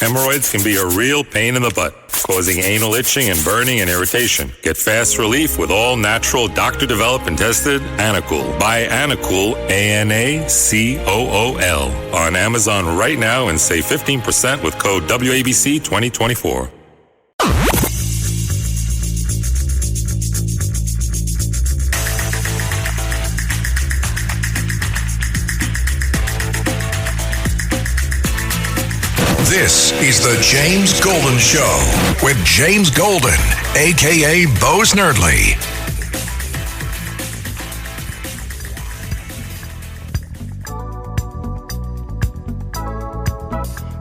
Hemorrhoids can be a real pain in the butt, causing anal itching and burning and irritation. Get fast relief with all natural, doctor-developed and tested Anacool. Buy Anacool, Anacool, on Amazon right now and save 15% with code WABC 2024. This is the James Golden Show with James Golden, a.k.a. Bo Snerdley.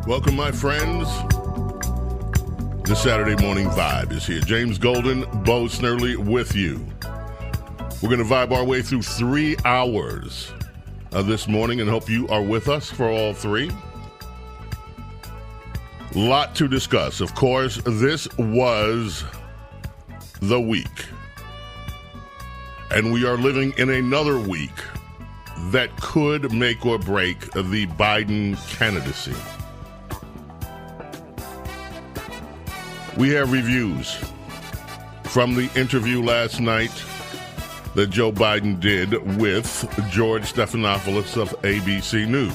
Welcome, my friends. The Saturday Morning Vibe is here. James Golden, Bo Snerdley with you. We're going to vibe our way through 3 hours this morning and hope you are with us for all 3. Lot to discuss. Of course, this was the week. And we are living in another week that could make or break the Biden candidacy. We have reviews from the interview last night that Joe Biden did with George Stephanopoulos of ABC News.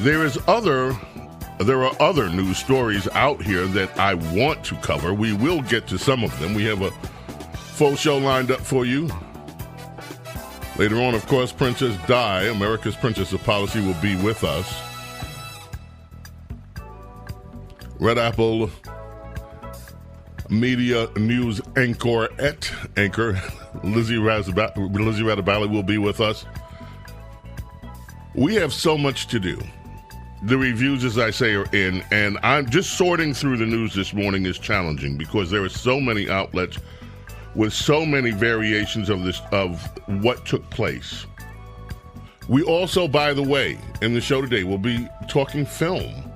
There are other news stories out here that I want to cover. We will get to some of them. We have a full show lined up for you. Later on, of course, Princess Di, America's Princess of Policy, will be with us. Red Apple Media News anchor Lizzie Rattoballi will be with us. We have so much to do. The reviews, as I say, are in, and I'm just sorting through the news this morning is challenging because there are so many outlets with so many variations of what took place. We also, by the way, in the show today, will be talking film.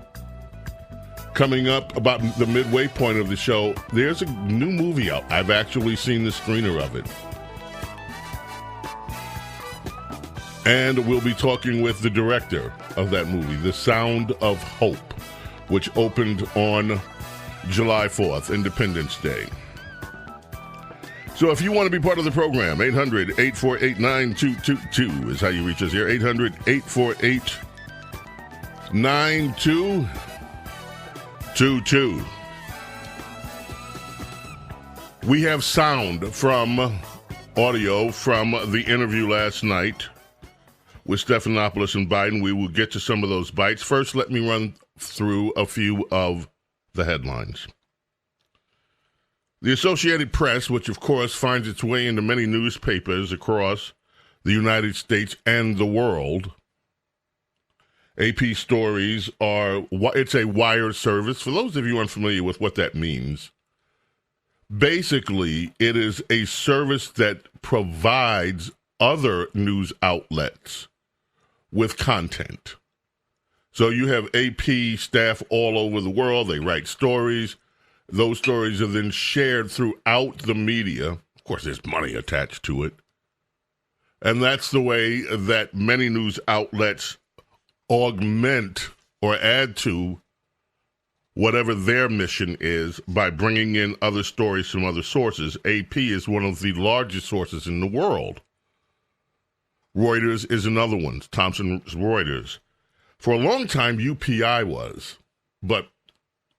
Coming up about the midway point of the show, there's a new movie out. I've actually seen the screener of it. And we'll be talking with the director of that movie, The Sound of Hope, which opened on July 4th, Independence Day. So if you want to be part of the program, 800-848-9222 is how you reach us here. 800-848-9222. We have audio from the interview last night with Stephanopoulos and Biden. We will get to some of those bites. First, let me run through a few of the headlines. The Associated Press, which of course finds its way into many newspapers across the United States and the world. AP stories it's a wire service. For those of you unfamiliar with what that means, basically it is a service that provides other news outlets with content. So you have AP staff all over the world. They write stories. Those stories are then shared throughout the media. Of course, there's money attached to it. And that's the way that many news outlets augment or add to whatever their mission is by bringing in other stories from other sources. AP is one of the largest sources in the world. Reuters is another one, Thomson Reuters. For a long time, UPI was, but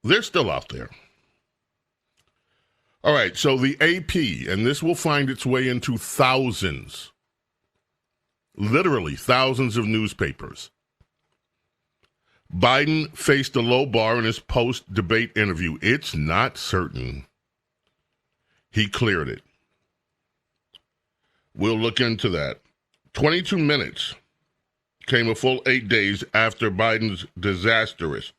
they're still out there. All right, so the AP, and this will find its way into thousands, literally thousands of newspapers. Biden faced a low bar in his post-debate interview. It's not certain he cleared it. We'll look into that. 22 minutes came a full 8 days after Biden's disastrous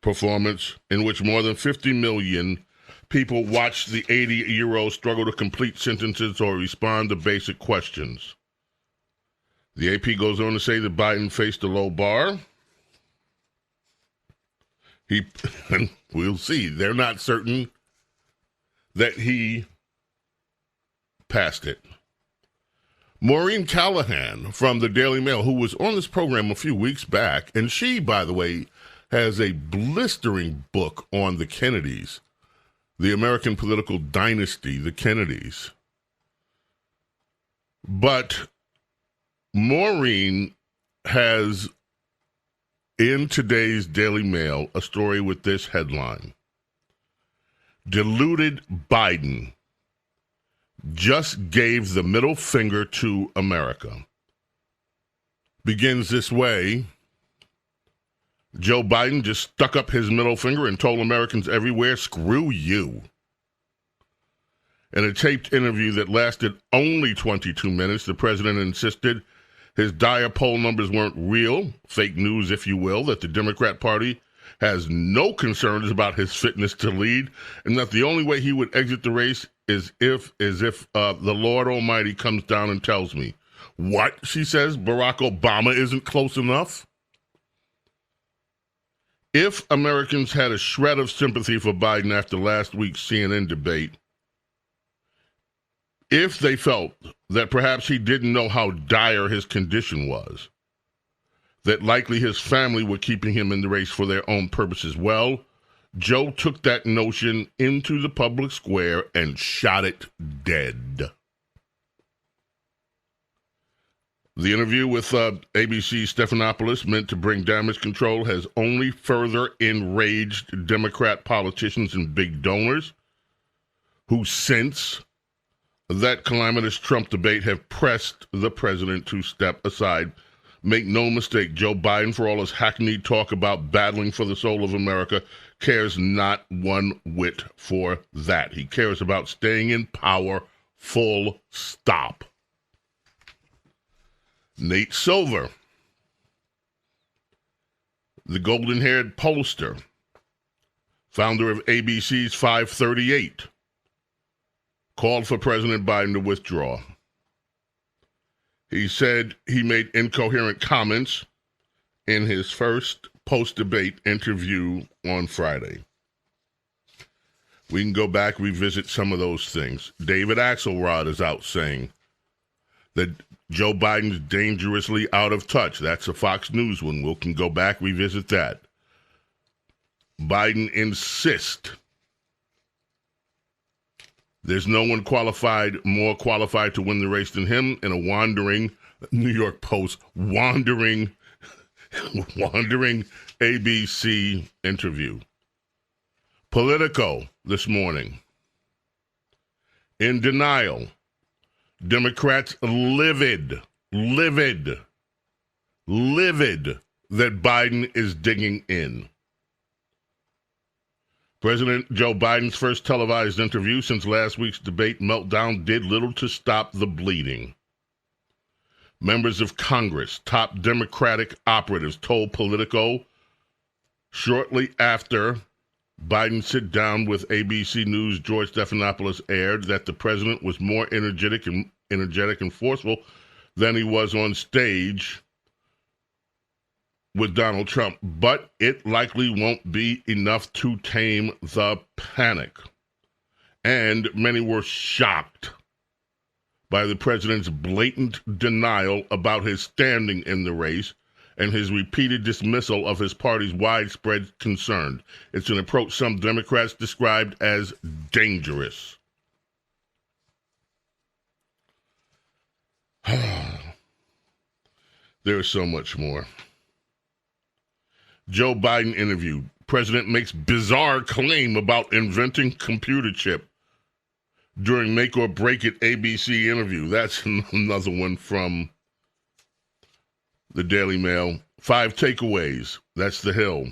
performance in which more than 50 million people watched the 80-year-old struggle to complete sentences or respond to basic questions. The AP goes on to say that Biden faced a low bar. And we'll see. They're not certain that he passed it. Maureen Callahan from the Daily Mail, who was on this program a few weeks back, and she, by the way, has a blistering book on the Kennedys, the American political dynasty, the Kennedys. But Maureen has, in today's Daily Mail, a story with this headline: Deluded Biden just gave the middle finger to America. Begins this way: Joe Biden just stuck up his middle finger and told Americans everywhere, screw you. In a taped interview that lasted only 22 minutes, the president insisted his dire poll numbers weren't real, fake news, if you will, that the Democrat Party has no concerns about his fitness to lead, and that the only way he would exit the race is if the Lord Almighty comes down and tells me. What? She says Barack Obama isn't close enough? If Americans had a shred of sympathy for Biden after last week's CNN debate, if they felt that perhaps he didn't know how dire his condition was, that likely his family were keeping him in the race for their own purposes, well, Joe took that notion into the public square and shot it dead. The interview with ABC Stephanopoulos, meant to bring damage control, has only further enraged Democrat politicians and big donors who, since that calamitous Trump debate, have pressed the president to step aside. Make no mistake, Joe Biden, for all his hackneyed talk about battling for the soul of America, cares not one whit for that. He cares about staying in power, full stop. Nate Silver, the golden-haired pollster, founder of ABC's 538, called for President Biden to withdraw. He said he made incoherent comments in his first post-debate interview on Friday. We can go back, revisit some of those things. David Axelrod is out saying that Joe Biden's dangerously out of touch. That's a Fox News one. We can go back, revisit that. Biden insists there's no one more qualified to win the race than him, in a wandering New York Post, wandering ABC interview. Politico this morning, in denial. Democrats livid that Biden is digging in. President Joe Biden's first televised interview since last week's debate meltdown did little to stop the bleeding. Members of Congress, top Democratic operatives, told Politico shortly after Biden's sit-down with ABC News' George Stephanopoulos aired that the president was more energetic and forceful than he was on stage with Donald Trump, but it likely won't be enough to tame the panic. And many were shocked by the president's blatant denial about his standing in the race and his repeated dismissal of his party's widespread concern. It's an approach some Democrats described as dangerous. There's so much more. Joe Biden interview. President makes bizarre claim about inventing computer chip during Make or Break It ABC interview. That's another one from the Daily Mail. 5 takeaways. That's the Hill.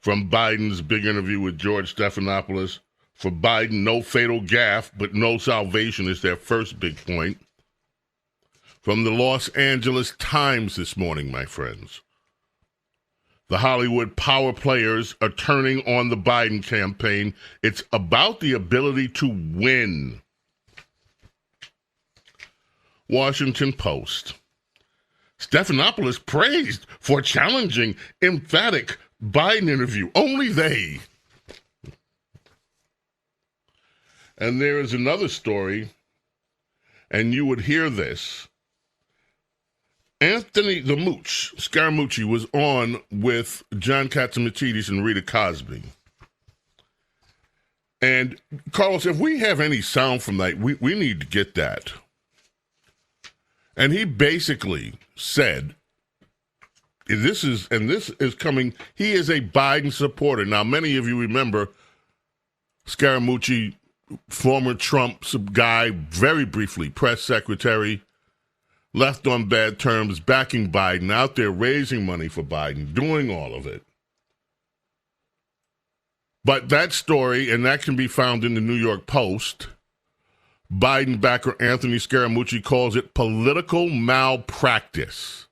From Biden's big interview with George Stephanopoulos. For Biden, no fatal gaffe, but no salvation is their first big point. From the Los Angeles Times this morning, my friends. The Hollywood power players are turning on the Biden campaign. It's about the ability to win. Washington Post. Stephanopoulos praised for challenging, emphatic Biden interview. Only they. And there is another story, and you would hear this Anthony the Mooch, Scaramucci, was on with John Catsimatidis and Rita Cosby. And, Carlos, if we have any sound from that, we need to get that. And he basically said, this is coming, he is a Biden supporter. Now, many of you remember Scaramucci, former Trump guy, very briefly, press secretary, left on bad terms, backing Biden, out there raising money for Biden, doing all of it. But that story, and that can be found in the New York Post, Biden backer Anthony Scaramucci calls it political malpractice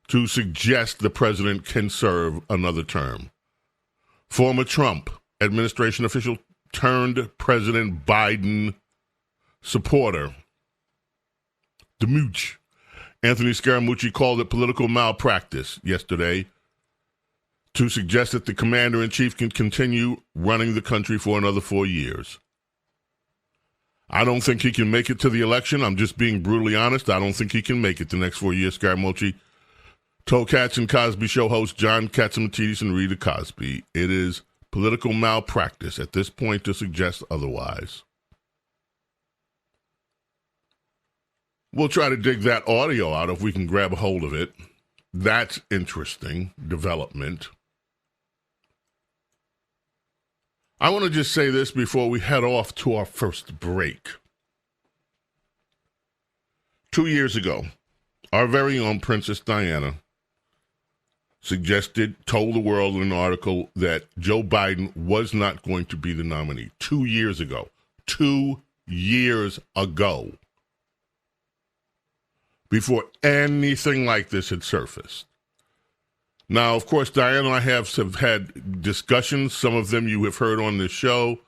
to suggest the president can serve another term. Former Trump administration official turned President Biden supporter, the Mooch, Anthony Scaramucci, called it political malpractice yesterday to suggest that the commander-in-chief can continue running the country for another 4 years. I don't think he can make it to the election. I'm just being brutally honest. I don't think he can make it the next 4 years, Scaramucci told Katz and Cosby Show host John Catsimatidis and Rita Cosby. It is political malpractice at this point to suggest otherwise. We'll try to dig that audio out if we can grab a hold of it. That's interesting development. I want to just say this before we head off to our first break. 2 years ago, our very own Princess Diana told the world in an article that Joe Biden was not going to be the nominee. 2 years ago. 2 years ago. Before anything like this had surfaced. Now, of course, Diana and I have had discussions, some of them you have heard on this show,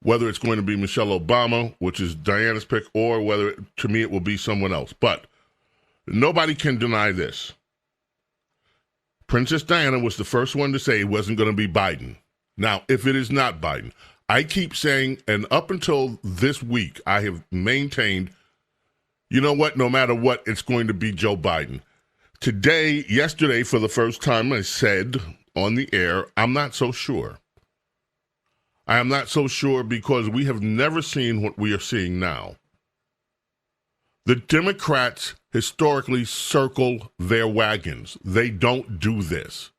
whether it's going to be Michelle Obama, which is Diana's pick, or whether, to me, it will be someone else. But nobody can deny this. Princess Diana was the first one to say it wasn't going to be Biden. Now, if it is not Biden, I keep saying, and up until this week, I have maintained, you know what, no matter what, it's going to be Joe Biden. Yesterday, for the first time, I said on the air, I'm not so sure. I am not so sure because we have never seen what we are seeing now. The Democrats historically circle their wagons. They don't do this.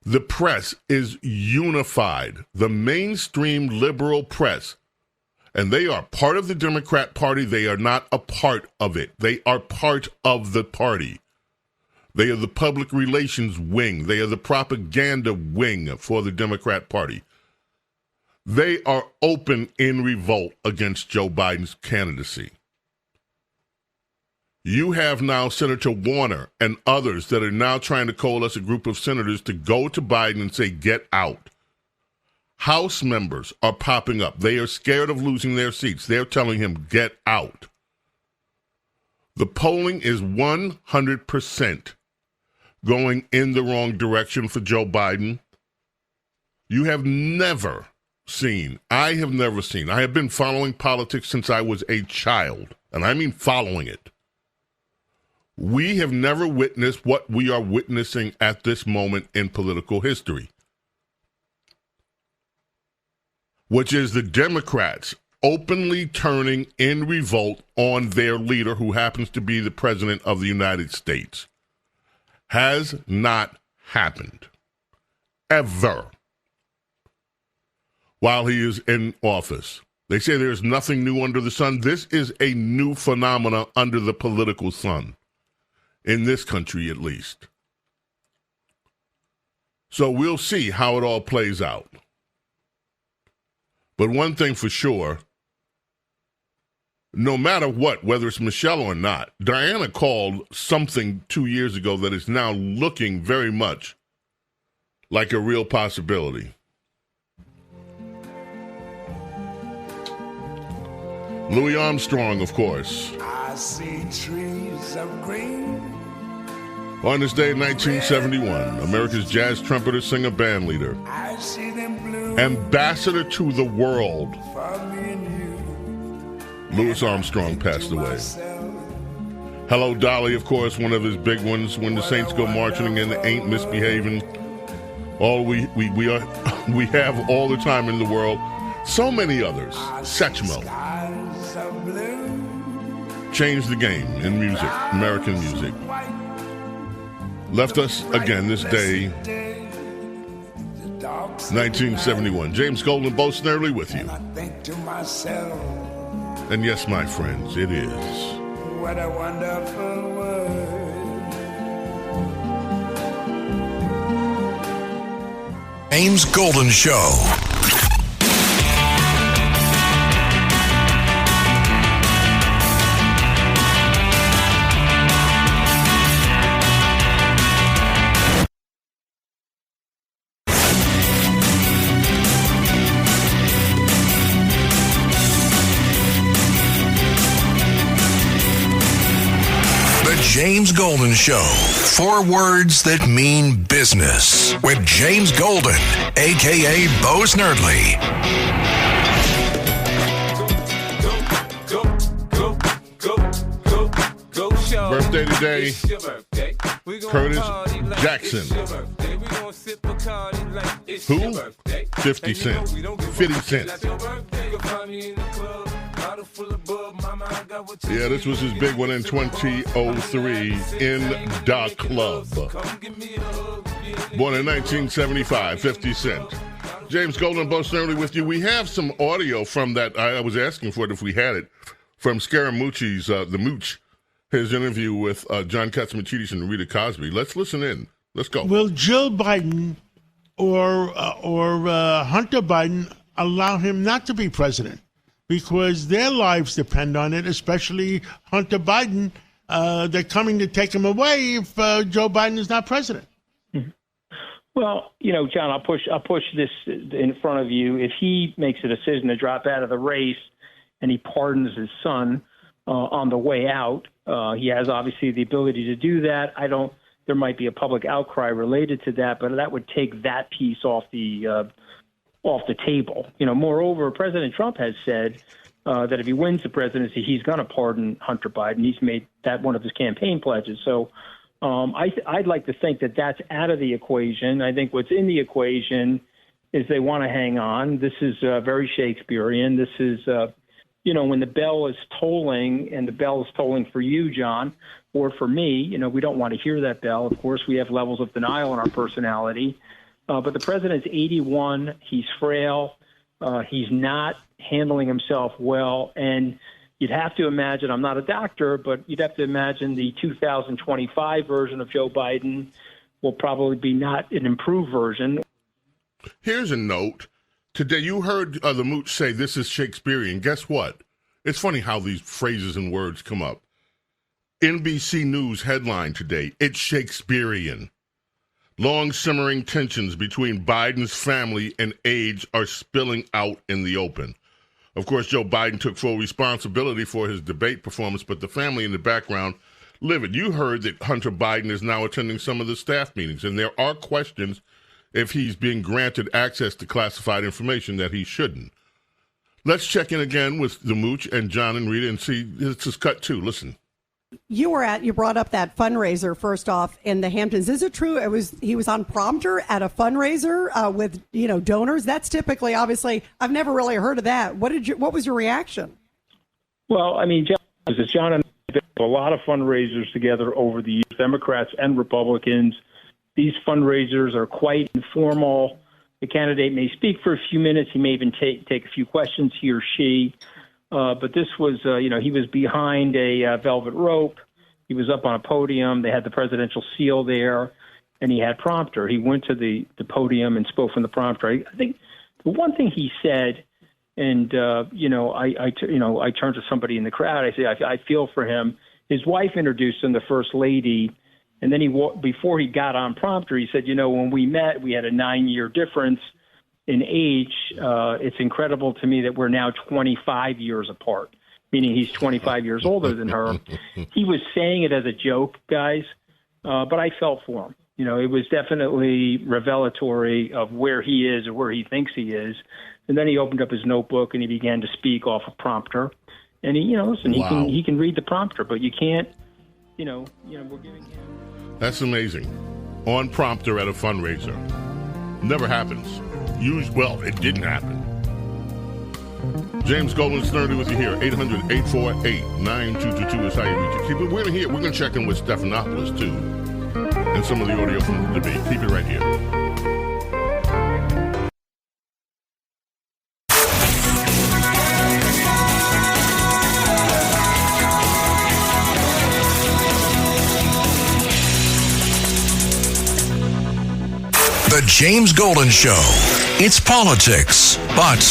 The press is unified. The mainstream liberal press. And they are part of the Democrat Party. They are not a part of it. They are part of the party. They are the public relations wing. They are the propaganda wing for the Democrat Party. They are open in revolt against Joe Biden's candidacy. You have now Senator Warner and others that are now trying to coalesce a group of senators to go to Biden and say, get out. House members are popping up. They are scared of losing their seats. They're telling him, get out. The polling is 100% going in the wrong direction for Joe Biden. You have never seen, I have been following politics since I was a child, and I mean following it. We have never witnessed what we are witnessing at this moment in political history, which is the Democrats openly turning in revolt on their leader, who happens to be the president of the United States. Has not happened. Ever. While he is in office. They say there's nothing new under the sun. This is a new phenomena under the political sun. In this country, at least. So we'll see how it all plays out. But one thing for sure, no matter what, whether it's Michelle or not, Diana called something 2 years ago that is now looking very much like a real possibility. Louis Armstrong, of course. I see trees of green. On this day in 1971, America's jazz trumpeter, singer, band leader, I see them blue. ambassador to the world, For me and you. Louis Armstrong passed away. Hello, Dolly, of course, one of his big ones. When the Saints go marching in, ain't misbehaving. All we are, we have all the time in the world. So many others. Satchmo. Changed the game in music, American music. Left us again this day, 1971. James Golden, Bo Snerdley with you. And yes, my friends, it is. What a wonderful world. James Golden Show. James Golden Show. 4 words that mean business with James Golden, a.k.a. Bo Snerdley. Birthday today, Curtis Jackson. Who? 50 Cent. 50 Cent. Yeah, this was his big one in 2003 in the club. Born in 1975, 50 Cent. James Golden, Bo Snerdley with you. We have some audio from that. I was asking for it if we had it. From Scaramucci's, The Mooch, his interview with John Katsimatidis and Rita Cosby. Let's listen in. Let's go. Will Jill Biden or Hunter Biden allow him not to be president? Because their lives depend on it, especially Hunter Biden. They're coming to take him away if Joe Biden is not president. Well, John, I'll push this in front of you. If he makes a decision to drop out of the race and he pardons his son on the way out, he has obviously the ability to do that. There might be a public outcry related to that, but that would take that piece off the table. Moreover, President Trump has said that if he wins the presidency, he's going to pardon Hunter Biden. He's made that one of his campaign pledges. So I'd like to think that that's out of the equation. I think what's in the equation is they want to hang on. This is very Shakespearean. This is, when the bell is tolling, and the bell is tolling for you, John, or for me, we don't want to hear that bell. Of course, we have levels of denial in our personality. But the president's 81. He's frail. He's not handling himself well. And you'd have to imagine, I'm not a doctor, but you'd have to imagine the 2025 version of Joe Biden will probably be not an improved version. Here's a note. Today, you heard the Mooch say this is Shakespearean. Guess what? It's funny how these phrases and words come up. NBC News headline today, it's Shakespearean. Long simmering tensions between Biden's family and aides are spilling out in the open. Of course, Joe Biden took full responsibility for his debate performance, but the family in the background livid. You heard that Hunter Biden is now attending some of the staff meetings, and there are questions if he's being granted access to classified information that he shouldn't. Let's check in again with the Mooch and John and Rita and see. This is cut 2. Listen. You brought up that fundraiser first off in the Hamptons. Is it true he was on prompter at a fundraiser with donors? That's typically, obviously, I've never really heard of that. What was your reaction? Well, John and I did a lot of fundraisers together over the years, Democrats and Republicans. These fundraisers are quite informal. The candidate may speak for a few minutes. He may even take a few questions, he or she. But this was, he was behind a velvet rope. He was up on a podium. They had the presidential seal there, and he had prompter. He went to the podium and spoke from the prompter. I think the one thing he said, and I turned to somebody in the crowd. I say, I feel for him. His wife introduced him, the first lady, and then before he got on prompter, he said, when we met, we had a 9-year difference in age. It's incredible to me that we're now 25 years apart, meaning he's 25 years older than her. He was saying it as a joke, guys, but I felt for him. It was definitely revelatory of where he is or where he thinks he is. And then he opened up his notebook and he began to speak off a prompter. And he Wow. he can read the prompter, but you can't we're giving him. That's amazing. On prompter at a fundraiser. Never happens. Well, it didn't happen. James Golden, Snerdley with you here. 800-848-9222 is how you reach it. We're going to check in with Stephanopoulos, too, and some of the audio from the debate. Keep it right here. The James Golden Show. It's politics, but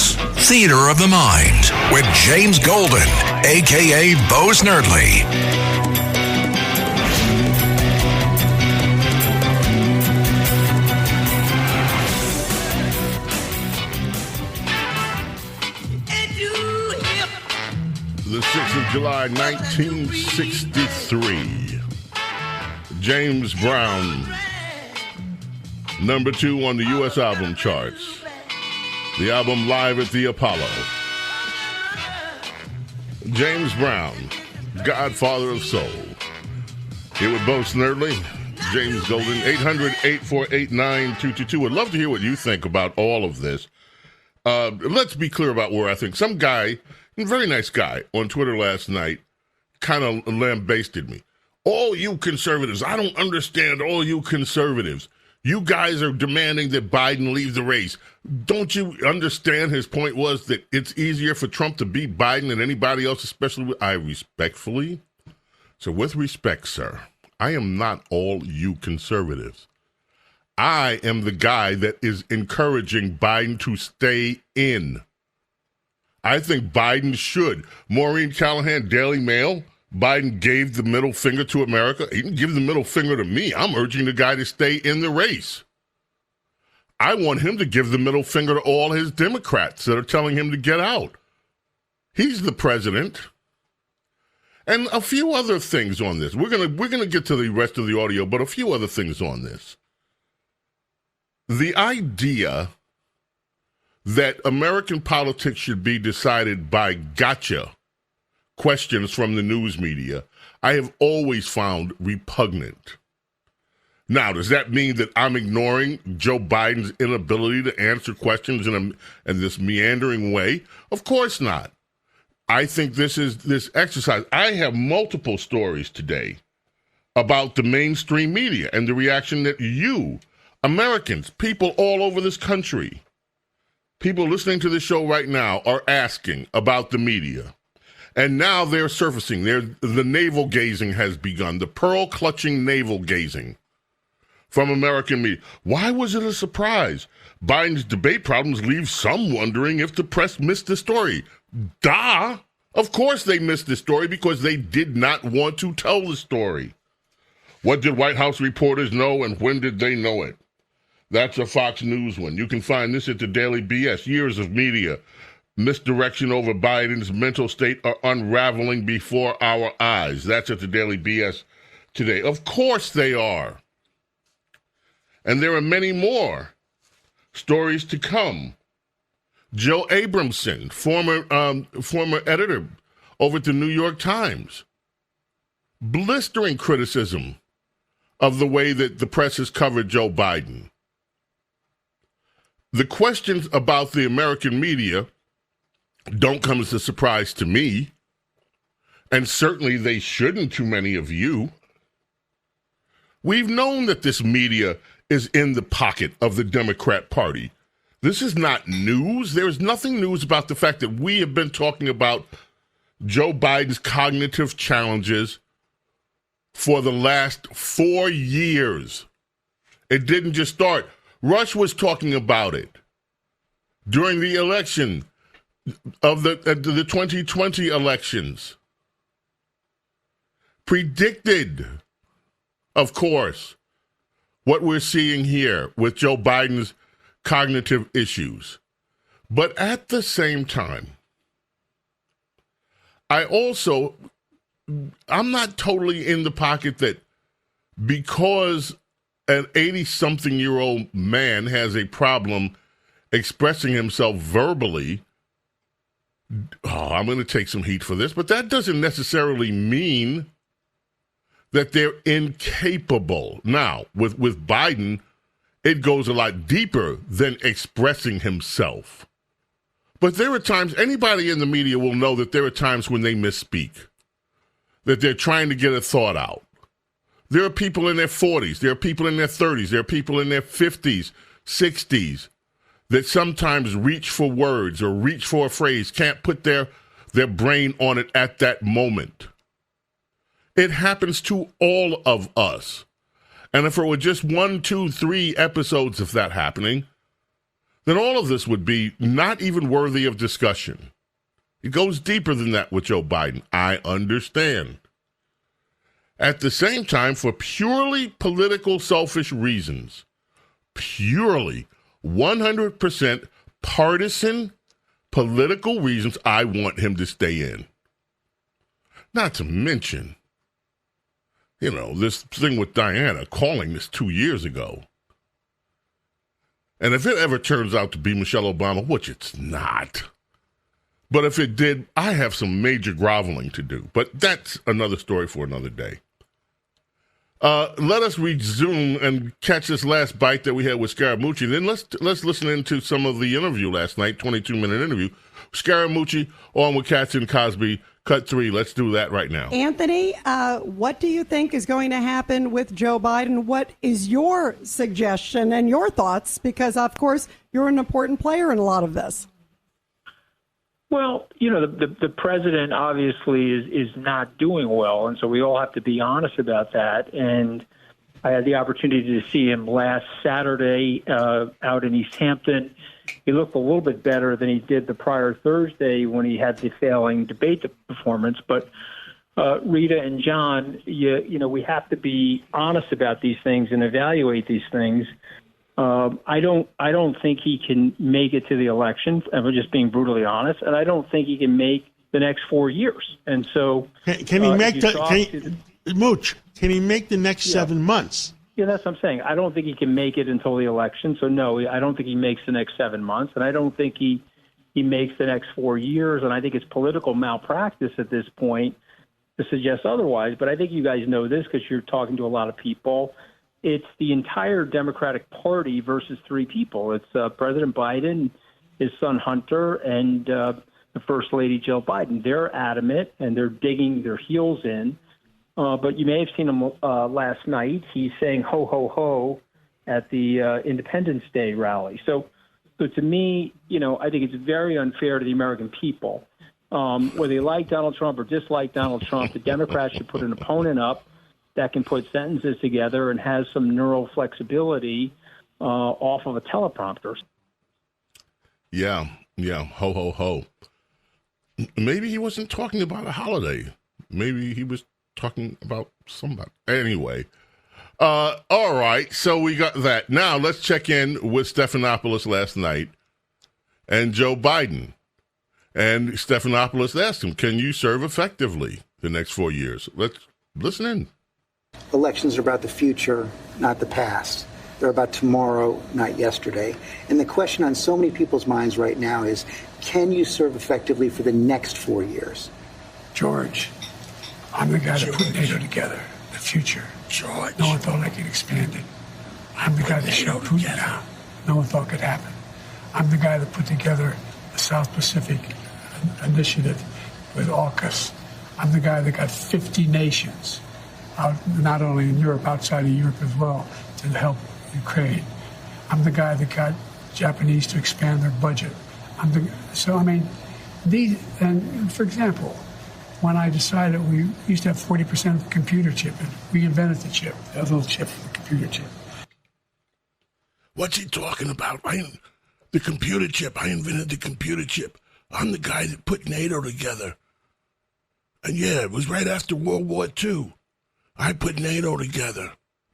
theater of the mind with James Golden, a.k.a. Bo Snerdley. The 6th of July, 1963. James Brown, number 2 on the U.S. album charts. The album Live at the Apollo. James Brown, Godfather of Soul. Here with Bo Snerdley, James Golden, 800-848-9222. Would love to hear what you think about all of this. Let's be clear about where I think. Some guy, a very nice guy, on Twitter last night kind of lambasted me. All you conservatives, I don't understand all you conservatives. You guys are demanding that Biden leave the race. Don't you understand his point was that it's easier for Trump to beat Biden than anybody else, especially with, with respect, sir, I am not all you conservatives. I am the guy that is encouraging Biden to stay in. I think Biden should. Maureen Callahan, Daily Mail, Biden gave the middle finger to America. He didn't give the middle finger to me. I'm urging the guy to stay in the race. I want him to give the middle finger to all his Democrats that are telling him to get out. He's the president. And a few other things on this. We're gonna get to the rest of the audio, but a few other things on this. The idea that American politics should be decided by gotcha questions from the news media, I have always found repugnant. Now, does that mean that I'm ignoring Joe Biden's inability to answer questions in this meandering way? Of course not. I think this exercise. I have multiple stories today about the mainstream media and the reaction that you, Americans, people all over this country, people listening to this show right now are asking about the media. And now they're surfacing. The navel gazing has begun, the pearl-clutching navel gazing from American media. Why was it a surprise? Biden's debate problems leave some wondering if the press missed the story. Duh! Of course they missed the story because they did not want to tell the story. What did White House reporters know and when did they know it? That's a Fox News one. You can find this at the Daily BS. Years of media misdirection over Biden's mental state are unraveling before our eyes. That's at the Daily BS today. Of course they are. And there are many more stories to come. Joe Abramson, former editor over at the New York Times, blistering criticism of the way that the press has covered Joe Biden. The questions about the American media don't come as a surprise to me, and certainly they shouldn't to many of you. We've known that this media is in the pocket of the Democrat Party. This is not news. There is nothing news about the fact that we have been talking about Joe Biden's cognitive challenges for the last 4 years. It didn't just start. Rush was talking about it during the election of the 2020 elections. Predicted, of course, what we're seeing here with Joe Biden's cognitive issues. But at the same time, I'm not totally in the pocket that because an 80-something-year-old man has a problem expressing himself verbally, I'm going to take some heat for this, but that doesn't necessarily mean that they're incapable. Now, with Biden, it goes a lot deeper than expressing himself. But there are times, anybody in the media will know that there are times when they misspeak, that they're trying to get a thought out. There are people in their 40s, there are people in their 30s, there are people in their 50s, 60s that sometimes reach for words or reach for a phrase, can't put their brain on it at that moment. It happens to all of us. And if it were just 1, 2, 3 episodes of that happening, then all of this would be not even worthy of discussion. It goes deeper than that with Joe Biden. I understand. At the same time, for purely political, selfish reasons, purely 100% partisan political reasons, I want him to stay in. Not to mention, this thing with Diana calling this 2 years ago. And if it ever turns out to be Michelle Obama, which it's not, but if it did, I have some major groveling to do. But that's another story for another day. Let us resume and catch this last bite that we had with Scaramucci. Then let's listen into some of the interview last night, 22-minute interview. Scaramucci on with Katz and Cosby, cut 3. Let's do that right now. Anthony, what do you think is going to happen with Joe Biden? What is your suggestion and your thoughts? Because, of course, you're an important player in a lot of this. Well, the president obviously is not doing well, and so we all have to be honest about that. And I had the opportunity to see him last Saturday out in East Hampton. He looked a little bit better than he did the prior Thursday when he had the failing debate performance. But Rita and John, we have to be honest about these things and evaluate these things. I don't think he can make it to the election, and we're just being brutally honest. And I don't think he can make the next 4 years. And so, can he make Mooch? Can he make the next 7 months? Yeah, that's what I'm saying. I don't think he can make it until the election. So no, I don't think he makes the next 7 months, and I don't think he makes the next 4 years. And I think it's political malpractice at this point to suggest otherwise. But I think you guys know this because you're talking to a lot of people. It's the entire Democratic Party versus 3 people. It's President Biden, his son Hunter, and the First Lady Jill Biden. They're adamant, and they're digging their heels in. But you may have seen him last night. He's saying ho, ho, ho at the Independence Day rally. So to me, I think it's very unfair to the American people. Whether they like Donald Trump or dislike Donald Trump, the Democrats should put an opponent up that can put sentences together and has some neural flexibility off of a teleprompter. Yeah, ho, ho, ho. Maybe he wasn't talking about a holiday. Maybe he was talking about somebody. Anyway, all right, so we got that. Now let's check in with Stephanopoulos last night and Joe Biden. And Stephanopoulos asked him, can you serve effectively the next 4 years? Let's listen in. Elections are about the future, not the past. They're about tomorrow, not yesterday. And the question on so many people's minds right now is, can you serve effectively for the next 4 years? George, I'm the guy that put NATO together, the future. George. No one thought I could expand it. I'm the guy that shut Putin down. No one thought could happen. I'm the guy that put together the South Pacific Initiative with AUKUS. I'm the guy that got 50 nations out, not only in Europe, outside of Europe as well, to help Ukraine. I'm the guy that got Japanese to expand their budget. For example, when I decided we used to have 40% of the computer chip, and we invented the chip, that little chip for the computer chip. What's he talking about? The computer chip. I invented the computer chip. I'm the guy that put NATO together. And yeah, it was right after World War II. I put NATO together.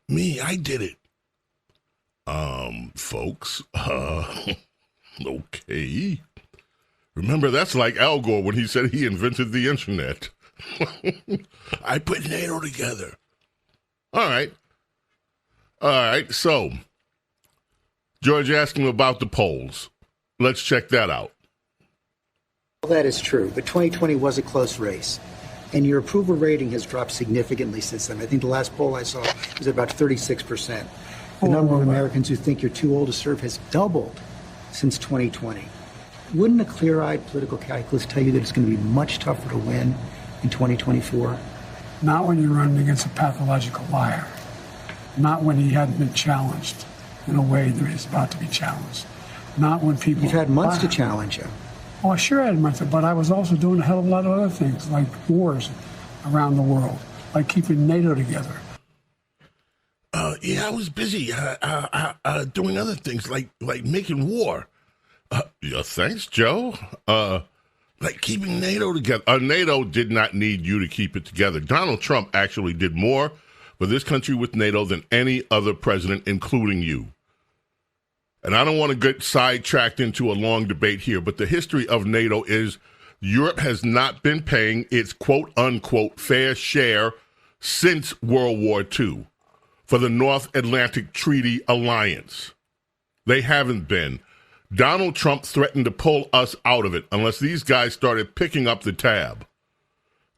Me, I did it. Folks, okay. Remember, that's like Al Gore when he said he invented the internet. I put NATO together. All right, so George asked him about the polls. Let's check that out. All that is true, but 2020 was a close race. And your approval rating has dropped significantly since then. I think the last poll I saw was about 36%. The number of Americans who think you're too old to serve has doubled since 2020. Wouldn't a clear-eyed political calculus tell you that it's going to be much tougher to win in 2024? Not when you're running against a pathological liar. Not when he hadn't been challenged in a way that he's about to be challenged. Not when people... You've had months to challenge him. Oh, sure I had months, but I was also doing a hell of a lot of other things, like wars around the world, like keeping NATO together. Yeah, I was busy doing other things, like making war. Yeah, thanks, Joe. Like keeping NATO together. NATO did not need you to keep it together. Donald Trump actually did more for this country with NATO than any other president, including you. And I don't want to get sidetracked into a long debate here, but the history of NATO is Europe has not been paying its quote-unquote fair share since World War II for the North Atlantic Treaty Alliance. They haven't been. Donald Trump threatened to pull us out of it unless these guys started picking up the tab.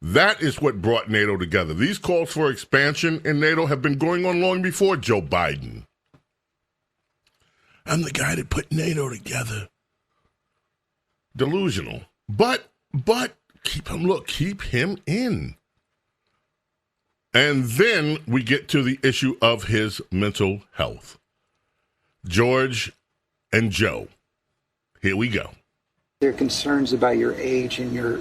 That is what brought NATO together. These calls for expansion in NATO have been going on long before Joe Biden. I'm the guy that put NATO together. Delusional. But keep him in. And then we get to the issue of his mental health. George and Joe. Here we go. There are concerns about your age and your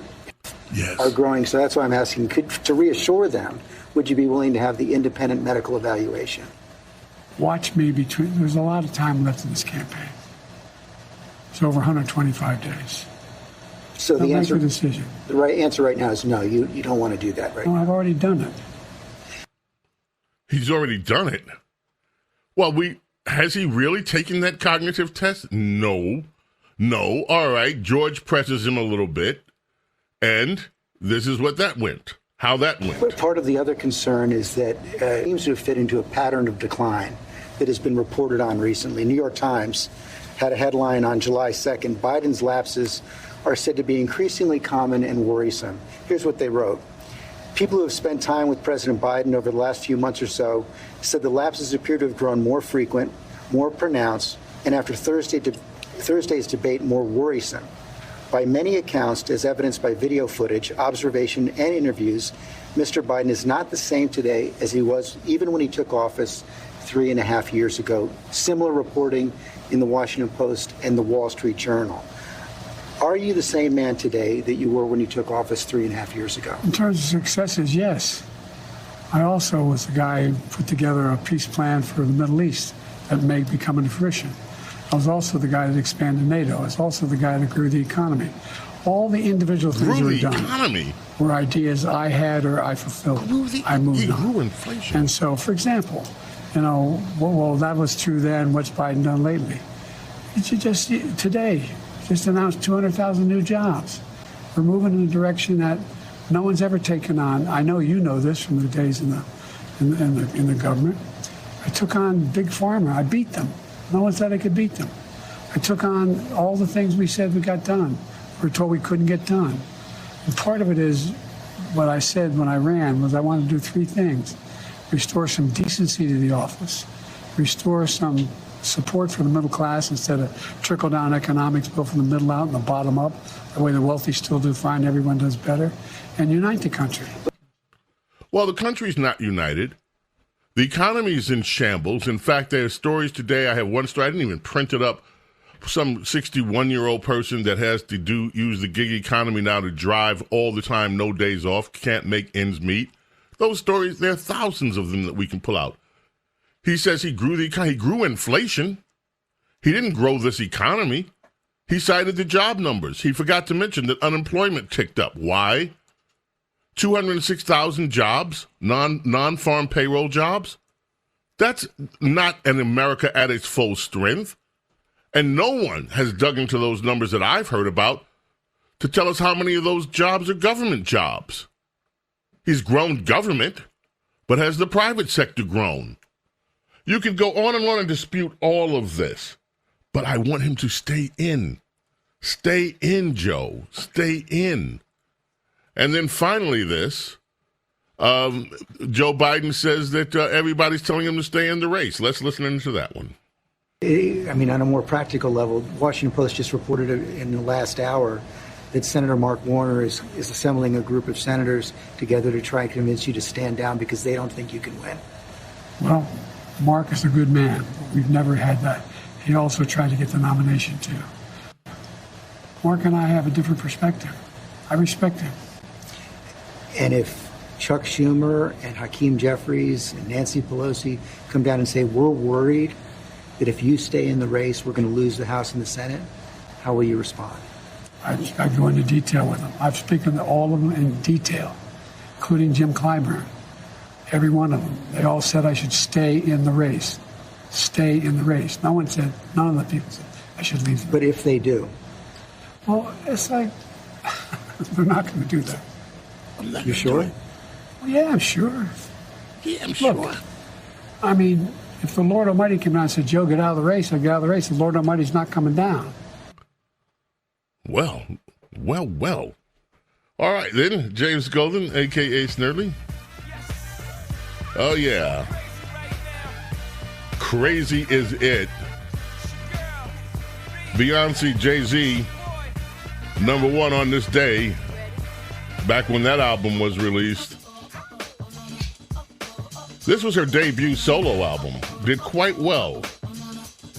are growing, so that's why I'm asking, to reassure them, would you be willing to have the independent medical evaluation? Watch me there's a lot of time left in this campaign. It's over 125 days. So the answer, make a decision. The right answer right now is no, you don't want to do that right now. No, I've already done it. He's already done it. Well, has he really taken that cognitive test? No. All right. George presses him a little bit, and this is what that went. How that went. But part of the other concern is that it seems to have fit into a pattern of decline that has been reported on recently. New York Times had a headline on July 2nd, Biden's lapses are said to be increasingly common and worrisome. Here's what they wrote. People who have spent time with President Biden over the last few months or so said the lapses appear to have grown more frequent, more pronounced, and after Thursday's debate, more worrisome. By many accounts, as evidenced by video footage, observation, and interviews, Mr. Biden is not the same today as he was even when he took office 3.5 years ago. Similar reporting in the Washington Post and the Wall Street Journal. Are you the same man today that you were when you took office 3.5 years ago? In terms of successes, yes. I also was the guy who put together a peace plan for the Middle East that may be coming to fruition. I was also the guy that expanded NATO. I was also the guy that grew the economy. All the individual things that were done were ideas I had or I fulfilled. I moved on. Inflation. And so, for example, well, that was true then. What's Biden done lately? Today, just announced 200,000 new jobs. We're moving in a direction that no one's ever taken on. I know you know this from the days in the government. I took on Big Pharma. I beat them. No one said I could beat them. I took on all the things we said we got done. We were told we couldn't get done. And part of it is what I said when I ran was I wanted to do three things. Restore some decency to the office. Restore some support for the middle class instead of trickle-down economics built from the middle out and the bottom up. The way the wealthy still do fine, everyone does better. And unite the country. Well, the country's not united. The economy is in shambles. In fact, there are stories today. I have one story. I didn't even print it up. Some 61-year-old person that has to use the gig economy now to drive all the time, no days off, can't make ends meet. Those stories, there are thousands of them that we can pull out. He says he grew he grew inflation. He didn't grow this economy. He cited the job numbers. He forgot to mention that unemployment ticked up. Why? 206,000 jobs, non-farm payroll jobs. That's not an America at its full strength. And no one has dug into those numbers that I've heard about to tell us how many of those jobs are government jobs. He's grown government, but has the private sector grown? You could go on and dispute all of this, but I want him to stay in. Stay in, Joe. Stay in. And then finally this, Joe Biden says that everybody's telling him to stay in the race. Let's listen into that one. I mean, on a more practical level, Washington Post just reported in the last hour that Senator Mark Warner is assembling a group of senators together to try and convince you to stand down because they don't think you can win. Well, Mark is a good man. We've never had that. He also tried to get the nomination, too. Mark and I have a different perspective. I respect him. And if Chuck Schumer and Hakeem Jeffries and Nancy Pelosi come down and say, we're worried that if you stay in the race, we're going to lose the House and the Senate, how will you respond? I go into detail with them. I've spoken to all of them in detail, including Jim Clyburn. Every one of them. They all said I should stay in the race. Stay in the race. None of the people said I should leave. But if they do? Well, it's like, they're not going to do that. You sure? Well, yeah, I'm sure. Yeah, I'm sure. Look, I mean, if the Lord Almighty came down and said, Joe, get out of the race, I'd get out of the race. The Lord Almighty's not coming down. Well. All right, then. James Golden, a.k.a. Snerdley. Oh, yeah. Crazy is it. Beyonce, Jay-Z, #1 on this day, back when that album was released. This was her debut solo album. Did quite well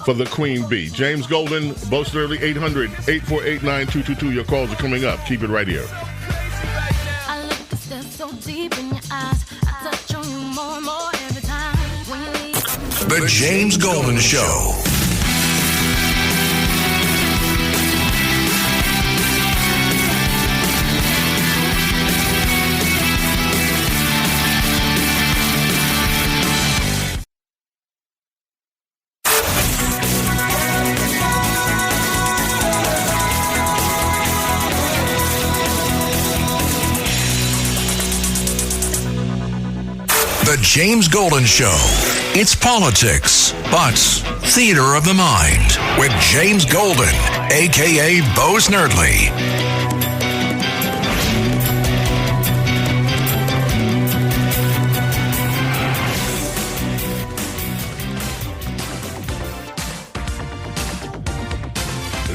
for the Queen Bee. James Golden, Bo Snerdley, 800-848-9222. Your calls are coming up. Keep it right here. I look to stare so deep in your eyes. I touch on you more and more every time. When you leave. The James Golden Show. The James Golden Show. It's politics, but theater of the mind with James Golden, a.k.a. Bo Snerdley.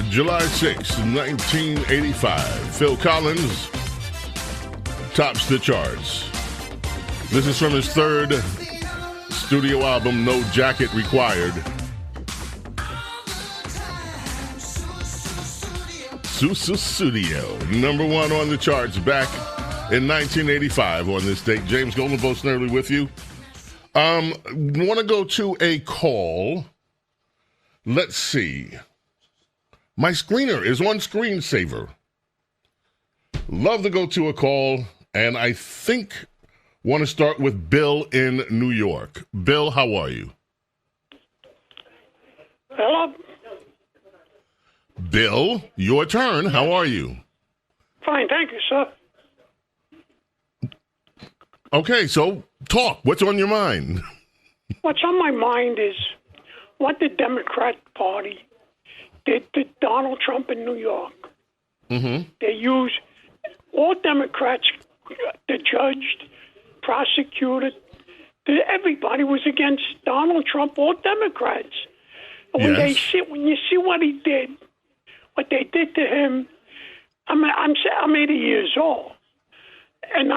July 6, 1985. Phil Collins tops the charts. This is from his third studio album, No Jacket Required. Studio, #1 on the charts back in 1985 on this date. James Golden, Bo Snerdley with you. Want to go to a call. Let's see. My screener is on screensaver. Love to go to a call, and I think want to start with Bill in New York. Bill, how are you? Hello? Bill, your turn. How are you? Fine, thank you, sir. Okay, so talk. What's on your mind? What's on my mind is what the Democrat Party did to Donald Trump in New York. Mm-hmm. They used all Democrats, the judge, prosecutor, everybody was against Donald Trump, all Democrats. And when you see what he did, what they did to him, I'm 80 years old, and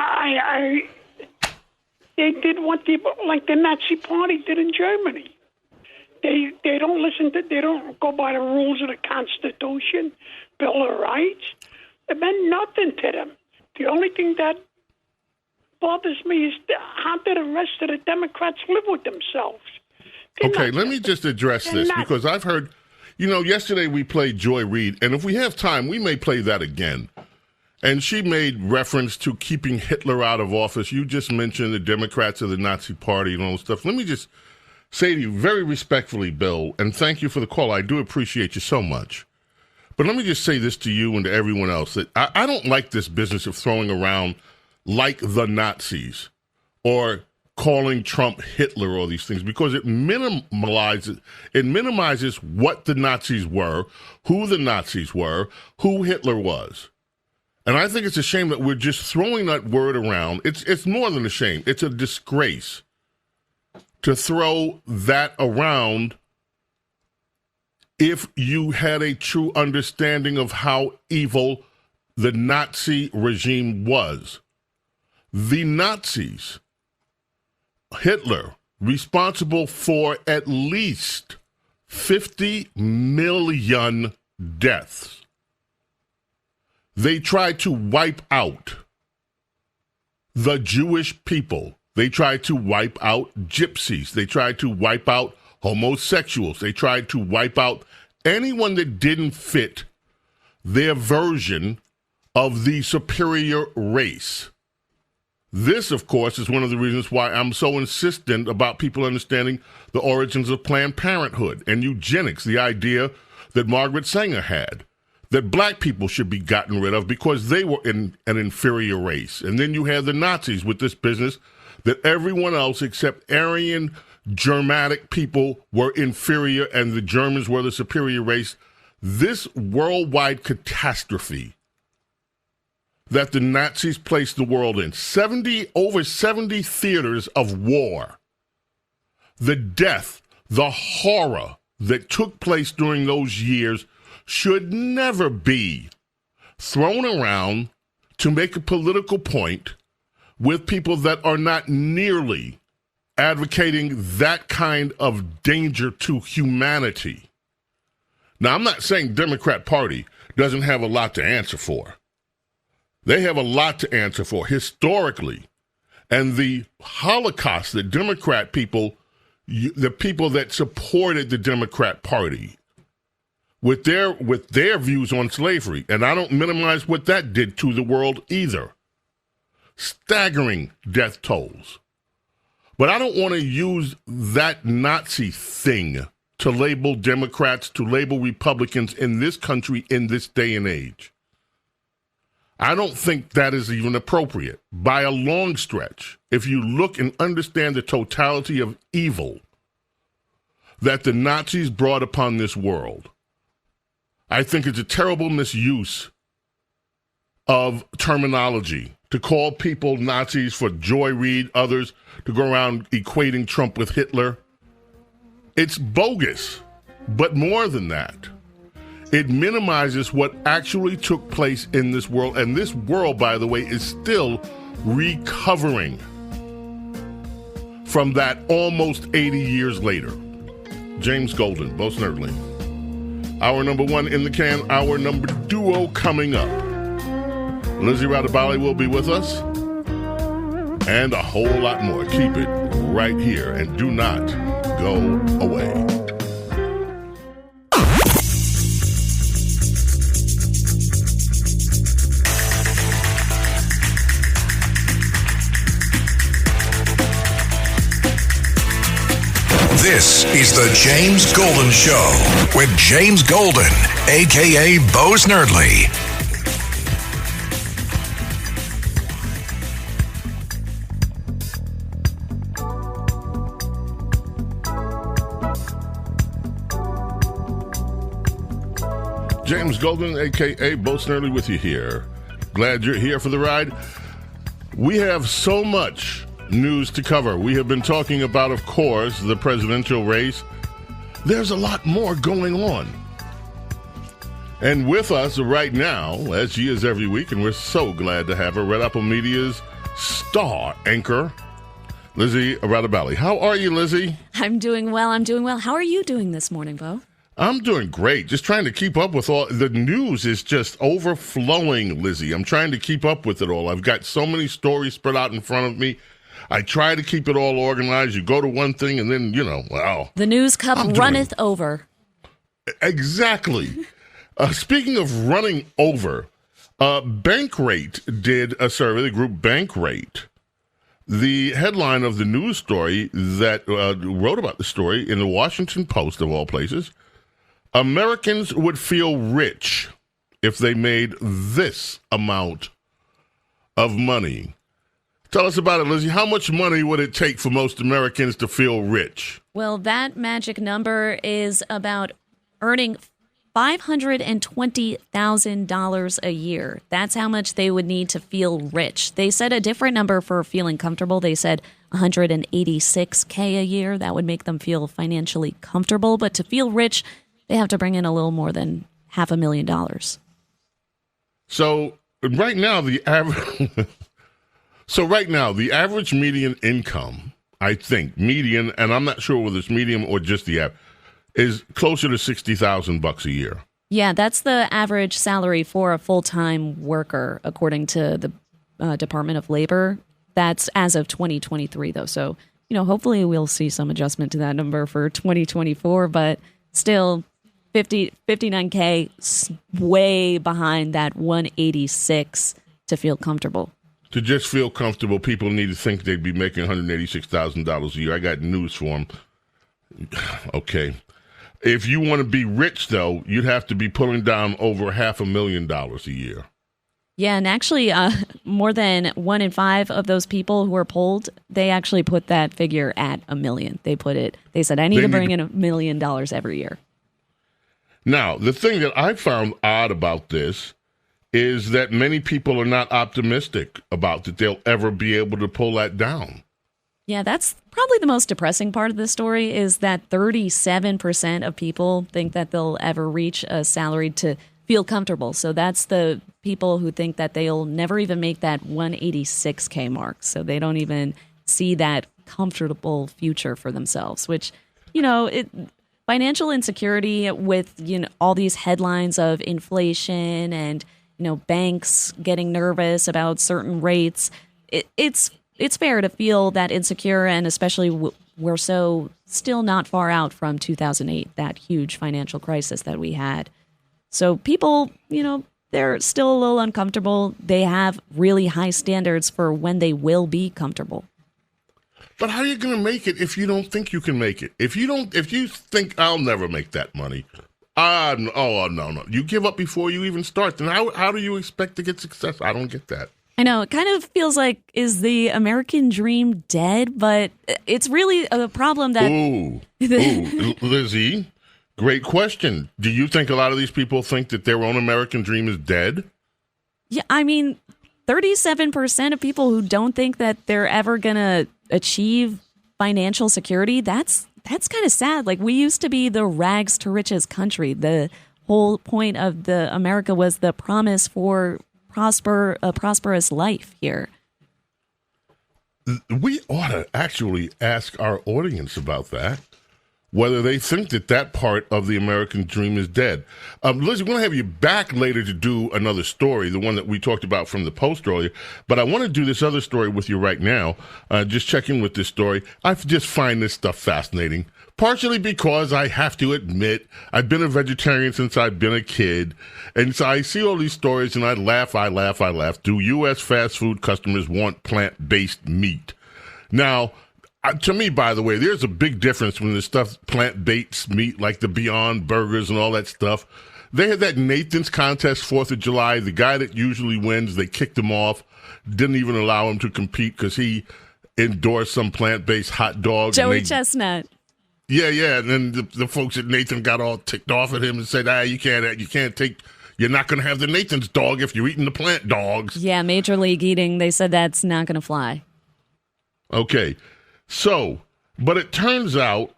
they did what like the Nazi Party did in Germany. They don't they don't go by the rules of the Constitution, Bill of Rights. It meant nothing to them. The only thing that bothers me is how did the rest of the Democrats live with themselves? Okay, let me just address this because I've heard, yesterday we played Joy Reid, and if we have time, we may play that again. And she made reference to keeping Hitler out of office. You just mentioned the Democrats of the Nazi Party and all this stuff. Let me just say to you very respectfully, Bill, and thank you for the call. I do appreciate you so much. But let me just say this to you and to everyone else, that I don't like this business of throwing around like the Nazis or calling Trump Hitler or these things, because it minimizes what the Nazis were, who the Nazis were, who Hitler was. And I think it's a shame that we're just throwing that word around. It's more than a shame. It's a disgrace to throw that around if you had a true understanding of how evil the Nazi regime was. The Nazis, Hitler, responsible for at least 50 million deaths. They tried to wipe out the Jewish people. They tried to wipe out gypsies. They tried to wipe out homosexuals. They tried to wipe out anyone that didn't fit their version of the superior race. This, of course, is one of the reasons why I'm so insistent about people understanding the origins of Planned Parenthood and eugenics, the idea that Margaret Sanger had, that black people should be gotten rid of because they were in an inferior race. And then you had the Nazis with this business that everyone else except Aryan Germanic people were inferior and the Germans were the superior race. This worldwide catastrophe that the Nazis placed the world in, over 70 theaters of war, the death, the horror that took place during those years should never be thrown around to make a political point with people that are not nearly advocating that kind of danger to humanity. Now, I'm not saying Democrat Party doesn't have a lot to answer for. They have a lot to answer for historically. And the Holocaust, the Democrat people, the people that supported the Democrat Party with their views on slavery, and I don't minimize what that did to the world either. Staggering death tolls. But I don't want to use that Nazi thing to label Democrats, to label Republicans in this country in this day and age. I don't think that is even appropriate by a long stretch. If you look and understand the totality of evil that the Nazis brought upon this world, I think it's a terrible misuse of terminology to call people Nazis, for Joy Reid, others, to go around equating Trump with Hitler. It's bogus, but more than that, it minimizes what actually took place in this world. And this world, by the way, is still recovering from that almost 80 years later. James Golden, Bo Snerdley. Hour number one in the can, hour number duo coming up. Lizzie Rattoballi will be with us, and a whole lot more. Keep it right here, and do not go away. This is the James Golden Show with James Golden, a.k.a. Bo Snerdley. James Golden, a.k.a. Bo Snerdley, with you here. Glad you're here for the ride. We have so much news to cover. We have been talking about, of course, the presidential race. There's a lot more going on. And with us right now, as she is every week, and we're so glad to have her, Red Apple Media's star anchor, Lizzie Rattoballi. How are you, Lizzie? I'm doing well. How are you doing this morning, Bo? I'm doing great. Just trying to keep up with all the news is just overflowing, Lizzie. I'm trying to keep up with it all. I've got so many stories spread out in front of me. I try to keep it all organized. You go to one thing and then, wow. The news cup runneth over. Exactly. Speaking of running over, Bankrate did a survey, the group Bankrate. The headline of the news story that wrote about the story in the Washington Post, of all places, Americans would feel rich if they made this amount of money. Tell us about it, Lizzie. How much money would it take for most Americans to feel rich? Well, that magic number is about earning $520,000 a year. That's how much they would need to feel rich. They said a different number for feeling comfortable. They said $186K a year. That would make them feel financially comfortable. But to feel rich, they have to bring in a little more than $500,000. So right now, the average median income, I think, median, and I'm not sure whether it's medium or just the average, is closer to $60,000 a year. Yeah, that's the average salary for a full-time worker, according to the Department of Labor. That's as of 2023, though. So, hopefully we'll see some adjustment to that number for 2024, but still 59K, way behind that 186 to feel comfortable. To just feel comfortable, people need to think they'd be making $186,000 a year. I got news for them. Okay. If you want to be rich, though, you'd have to be pulling down over $500,000 a year. Yeah, and actually more than 1 in 5 of those people who were polled, they actually put that figure at $1 million. They said, I need to bring in $1 million every year. Now, the thing that I found odd about this is that many people are not optimistic about that they'll ever be able to pull that down. Yeah, that's probably the most depressing part of the story is that 37% of people think that they'll ever reach a salary to feel comfortable. So that's the people who think that they'll never even make that 186K mark. So they don't even see that comfortable future for themselves, which, financial insecurity with, all these headlines of inflation and, banks getting nervous about certain rates. It's fair to feel that insecure, and especially we're so still not far out from 2008, that huge financial crisis that we had. So people, they're still a little uncomfortable. They have really high standards for when they will be comfortable. But how are you going to make it if you don't think you can make it? If you think I'll never make that money, no. You give up before you even start. Then how do you expect to get success? I don't get that. I know. It kind of feels like, is the American dream dead? But it's really a problem that... Ooh, Lizzie, great question. Do you think a lot of these people think that their own American dream is dead? Yeah, 37% of people who don't think that they're ever going to achieve financial security, that's kind of sad. Like, we used to be the rags to riches country. The whole point of the America was the promise for a prosperous life here. We ought to actually ask our audience about that, whether they think that part of the American dream is dead. Liz, we're going to have you back later to do another story, the one that we talked about from the Post earlier. But I want to do this other story with you right now. Just check in with this story. I just find this stuff fascinating, partially because I have to admit I've been a vegetarian since I've been a kid. And so I see all these stories and I laugh. Do U.S. fast food customers want plant-based meat? Now, to me, by the way, there's a big difference when there's stuff plant-based meat like the Beyond Burgers and all that stuff. They had that Nathan's contest 4th of July. The guy that usually wins, they kicked him off, didn't even allow him to compete because he endorsed some plant-based hot dog. Joey Chestnut. Yeah. And then the folks at Nathan got all ticked off at him and said, you're not going to have the Nathan's dog if you're eating the plant dogs. Yeah, Major League Eating, they said that's not going to fly. Okay. So, but it turns out,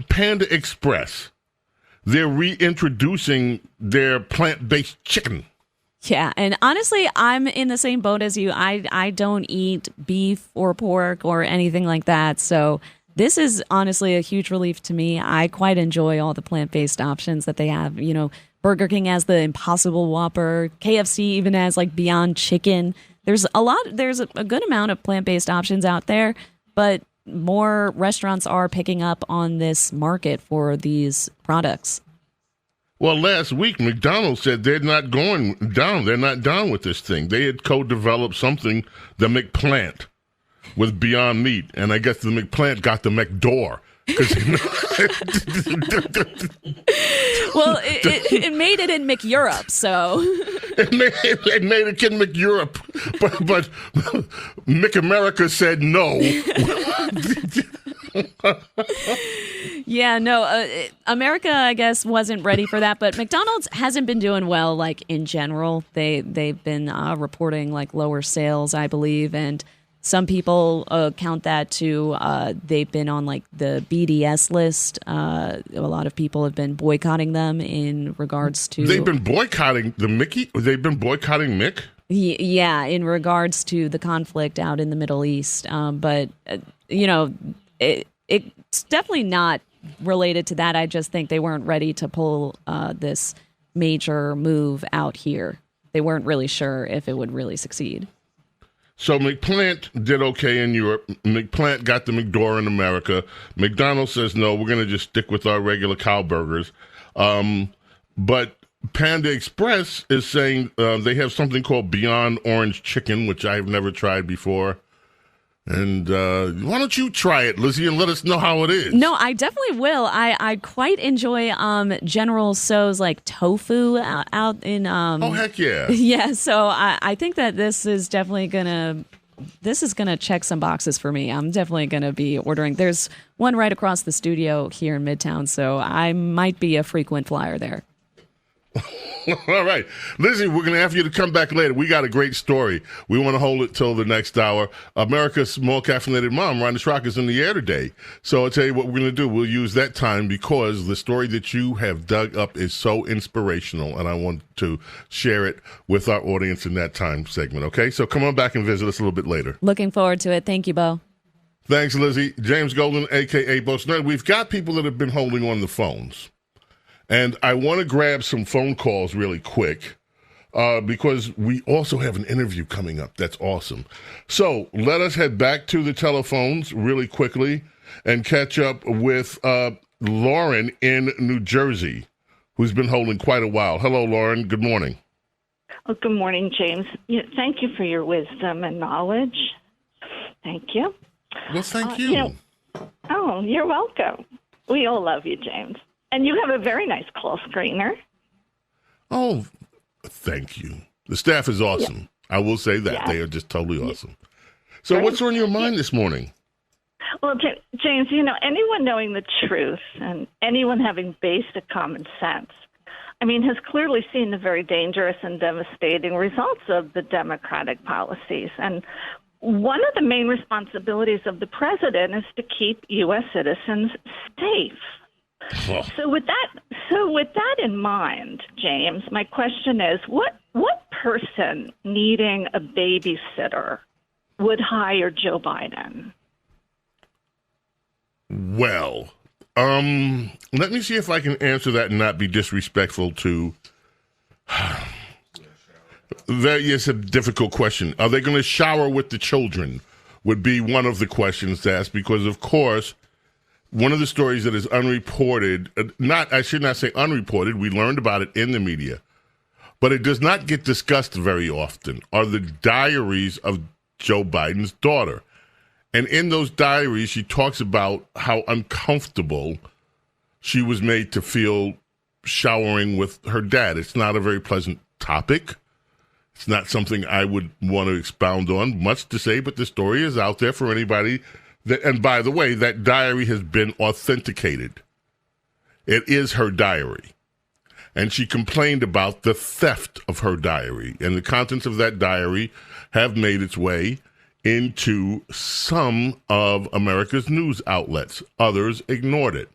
Panda Express, they're reintroducing their plant-based chicken. Yeah, and honestly, I'm in the same boat as you. I don't eat beef or pork or anything like that, so this is honestly a huge relief to me. I quite enjoy all the plant-based options that they have. Burger King has the Impossible Whopper, KFC even has like Beyond Chicken. There's a good amount of plant-based options out there, but more restaurants are picking up on this market for these products. Well, last week, McDonald's said they're not going down. They're not down with this thing. They had co-developed something, the McPlant, with Beyond Meat. And I guess the McPlant got the McDoor. Well, it made it in McEurope, so it made it in McEurope, but McAmerica said no. Yeah, no, America, I guess, wasn't ready for that. But McDonald's hasn't been doing well, like, in general. They've been reporting, like, lower sales, I believe. And some people count that to they've been on, like, the BDS list. A lot of people have been boycotting them in regards to... They've been boycotting the Mickey? They've been boycotting Mick? Yeah, in regards to the conflict out in the Middle East. But, you know, it's definitely not related to that. I just think they weren't ready to pull this major move out here. They weren't really sure if it would really succeed. So McPlant did okay in Europe. McPlant got the McDore in America. McDonald's says, no, we're going to just stick with our regular cow burgers. But Panda Express is saying they have something called Beyond Orange Chicken, which I've never tried before. And why don't you try it, Lizzie, and let us know how it is? No, I definitely will. I quite enjoy General Tso's like tofu out in. Oh heck yeah! Yeah, so I think that this is definitely gonna check some boxes for me. I'm definitely gonna be ordering. There's one right across the studio here in Midtown, so I might be a frequent flyer there. All right. Lizzie, we're going to have you to come back later. We got a great story. We want to hold it till the next hour. America's Small Caffeinated Mom, Rhonda Schrock, is in the air today. So I'll tell you what we're going to do. We'll use that time because the story that you have dug up is so inspirational, and I want to share it with our audience in that time segment, okay? So come on back and visit us a little bit later. Looking forward to it. Thank you, Bo. Thanks, Lizzie. James Golden, a.k.a. Bo Snerdley. We've got people that have been holding on the phones. And I want to grab some phone calls really quick because we also have an interview coming up. That's awesome. So let us head back to the telephones really quickly and catch up with Lauren in New Jersey, who's been holding quite a while. Hello, Lauren. Good morning. Oh, good morning, James. Thank you for your wisdom and knowledge. Thank you. Well, thank you. You're welcome. We all love you, James. And you have a very nice call screener. Oh, thank you. The staff is awesome. Yeah. I will say that. Yeah. They are just totally awesome. So what's on your mind this morning? Well, James, anyone knowing the truth and anyone having basic common sense, has clearly seen the very dangerous and devastating results of the Democratic policies. And one of the main responsibilities of the president is to keep U.S. citizens safe. Oh. So with that in mind, James, my question is, what person needing a babysitter would hire Joe Biden? Well, let me see if I can answer that and not be disrespectful to... That is a difficult question. Are they going to shower with the children would be one of the questions to ask, because, of course, one of the stories that is unreported, I should not say unreported, we learned about it in the media, but it does not get discussed very often, are the diaries of Joe Biden's daughter. And in those diaries, she talks about how uncomfortable she was made to feel showering with her dad. It's not a very pleasant topic. It's not something I would want to expound on, much to say, but the story is out there for anybody. And by the way, that diary has been authenticated. It is her diary. And she complained about the theft of her diary. And the contents of that diary have made its way into some of America's news outlets. Others ignored it.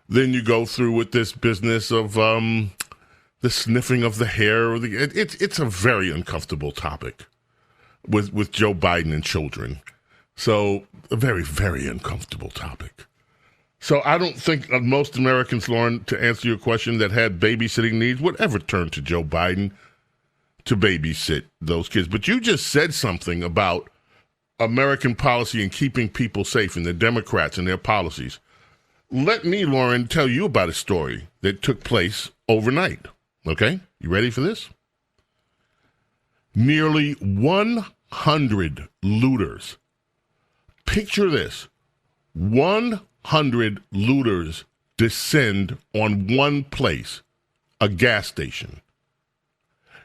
Then you go through with this business of the sniffing of the hair. It's a very uncomfortable topic with Joe Biden and children. So a very, very uncomfortable topic. So I don't think most Americans, Lauren, to answer your question, that had babysitting needs would ever turn to Joe Biden to babysit those kids. But you just said something about American policy and keeping people safe and the Democrats and their policies. Let me, Lauren, tell you about a story that took place overnight. Okay? You ready for this? Nearly 100 looters. Picture this. 100 looters descend on one place, a gas station.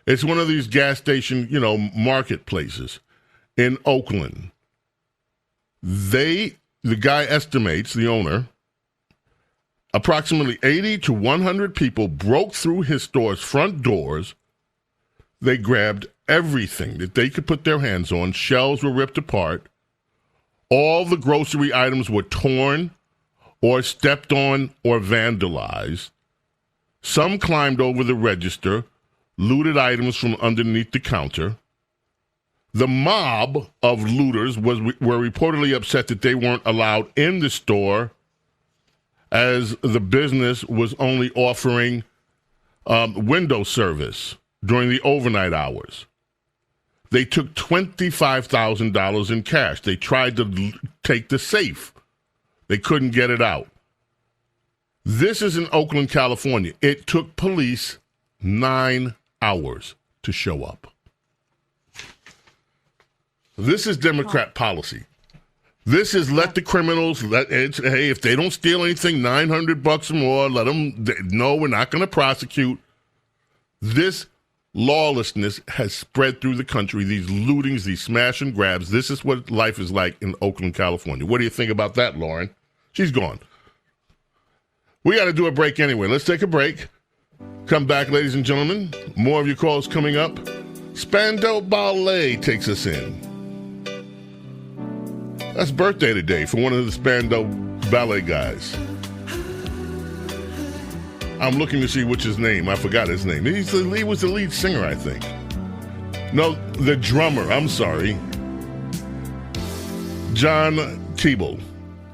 It's one of these gas station, marketplaces in Oakland. The guy estimates, the owner, Approximately 80 to 100 people broke through his store's front doors. They grabbed everything that they could put their hands on. Shelves were ripped apart. All the grocery items were torn or stepped on or vandalized. Some climbed over the register, looted items from underneath the counter. The mob of looters were reportedly upset that they weren't allowed in the store as the business was only offering window service during the overnight hours. They took $25,000 in cash. They tried to take the safe. They couldn't get it out. This is in Oakland, California. It took police 9 hours to show up. This is Democrat policy. This is let the criminals, hey, if they don't steal anything, $900 or more, let them, no, we're not going to prosecute. This lawlessness has spread through the country, these lootings, these smash and grabs. This is what life is like in Oakland, California. What do you think about that, Lauren? She's gone. We got to do a break anyway. Let's take a break. Come back, ladies and gentlemen. More of your calls coming up. Spandau Ballet takes us in. That's birthday today for one of the Spandau Ballet guys. I'm looking to see which his name. I forgot his name. He was the lead singer, I think. No, the drummer. I'm sorry. John Keeble,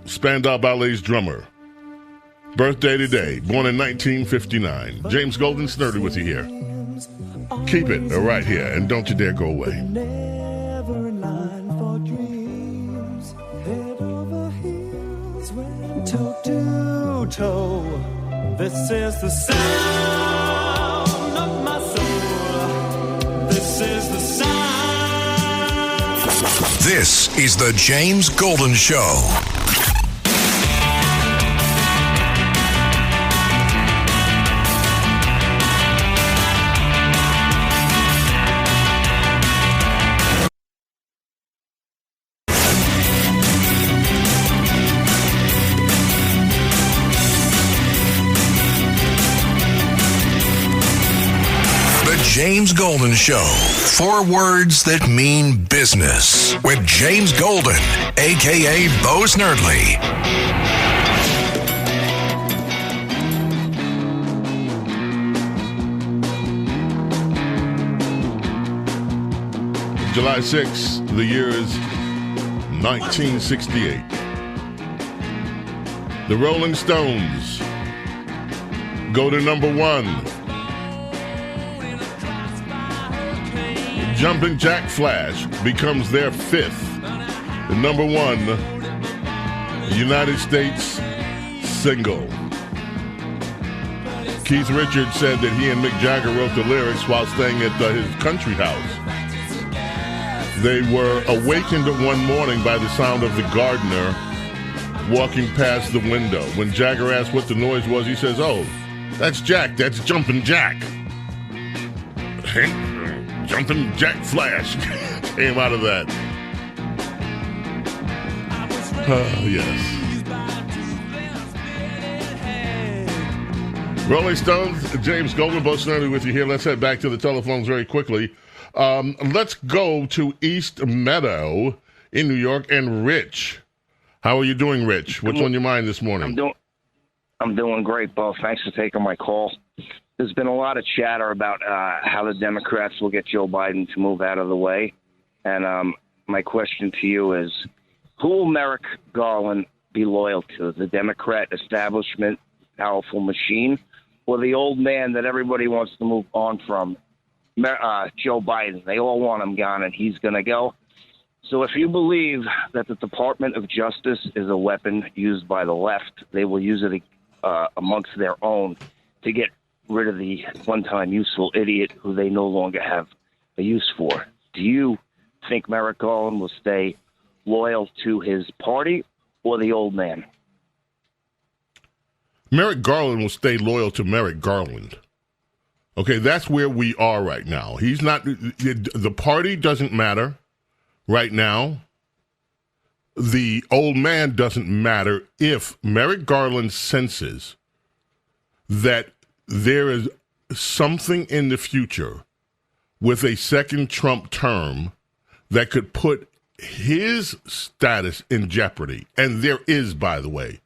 Spandau Ballet's drummer. Birthday today, born in 1959. James Golden, Snerdley with you here. Keep it right here, and don't you dare go away. Never in line for dreams. Head over heels, went toe to toe. This is the sound of my soul. This is the sound. This is the James Golden Show. James Golden Show. 4 words that mean business with James Golden, a.k.a. Bo Snerdley. July 6th, the year is 1968. The Rolling Stones go to number 1. Jumpin' Jack Flash becomes their 5th, the number 1 United States single. Keith Richards said that he and Mick Jagger wrote the lyrics while staying at his country house. They were awakened one morning by the sound of the gardener walking past the window. When Jagger asked what the noise was, he says, "Oh, that's Jack, that's Jumpin' Jack." Jumpin' Jack Flash came out of that. Yes. Rolling Stones, James Golden, Bo Snerdley with you here. Let's head back to the telephones very quickly. Let's go to East Meadow in New York and Rich. How are you doing, Rich? What's on your mind this morning? I'm doing great, Bo. Thanks for taking my call. There's been a lot of chatter about how the Democrats will get Joe Biden to move out of the way. And my question to you is, who will Merrick Garland be loyal to? The Democrat establishment, powerful machine, or the old man that everybody wants to move on from, Joe Biden? They all want him gone, and he's going to go. So if you believe that the Department of Justice is a weapon used by the left, they will use it amongst their own to get rid of the one-time useful idiot who they no longer have a use for. Do you think Merrick Garland will stay loyal to his party or the old man? Merrick Garland will stay loyal to Merrick Garland. Okay, that's where we are right now. He's not, the party doesn't matter right now. The old man doesn't matter if Merrick Garland senses that there is something in the future with a second Trump term that could put his status in jeopardy. And there is, by the way,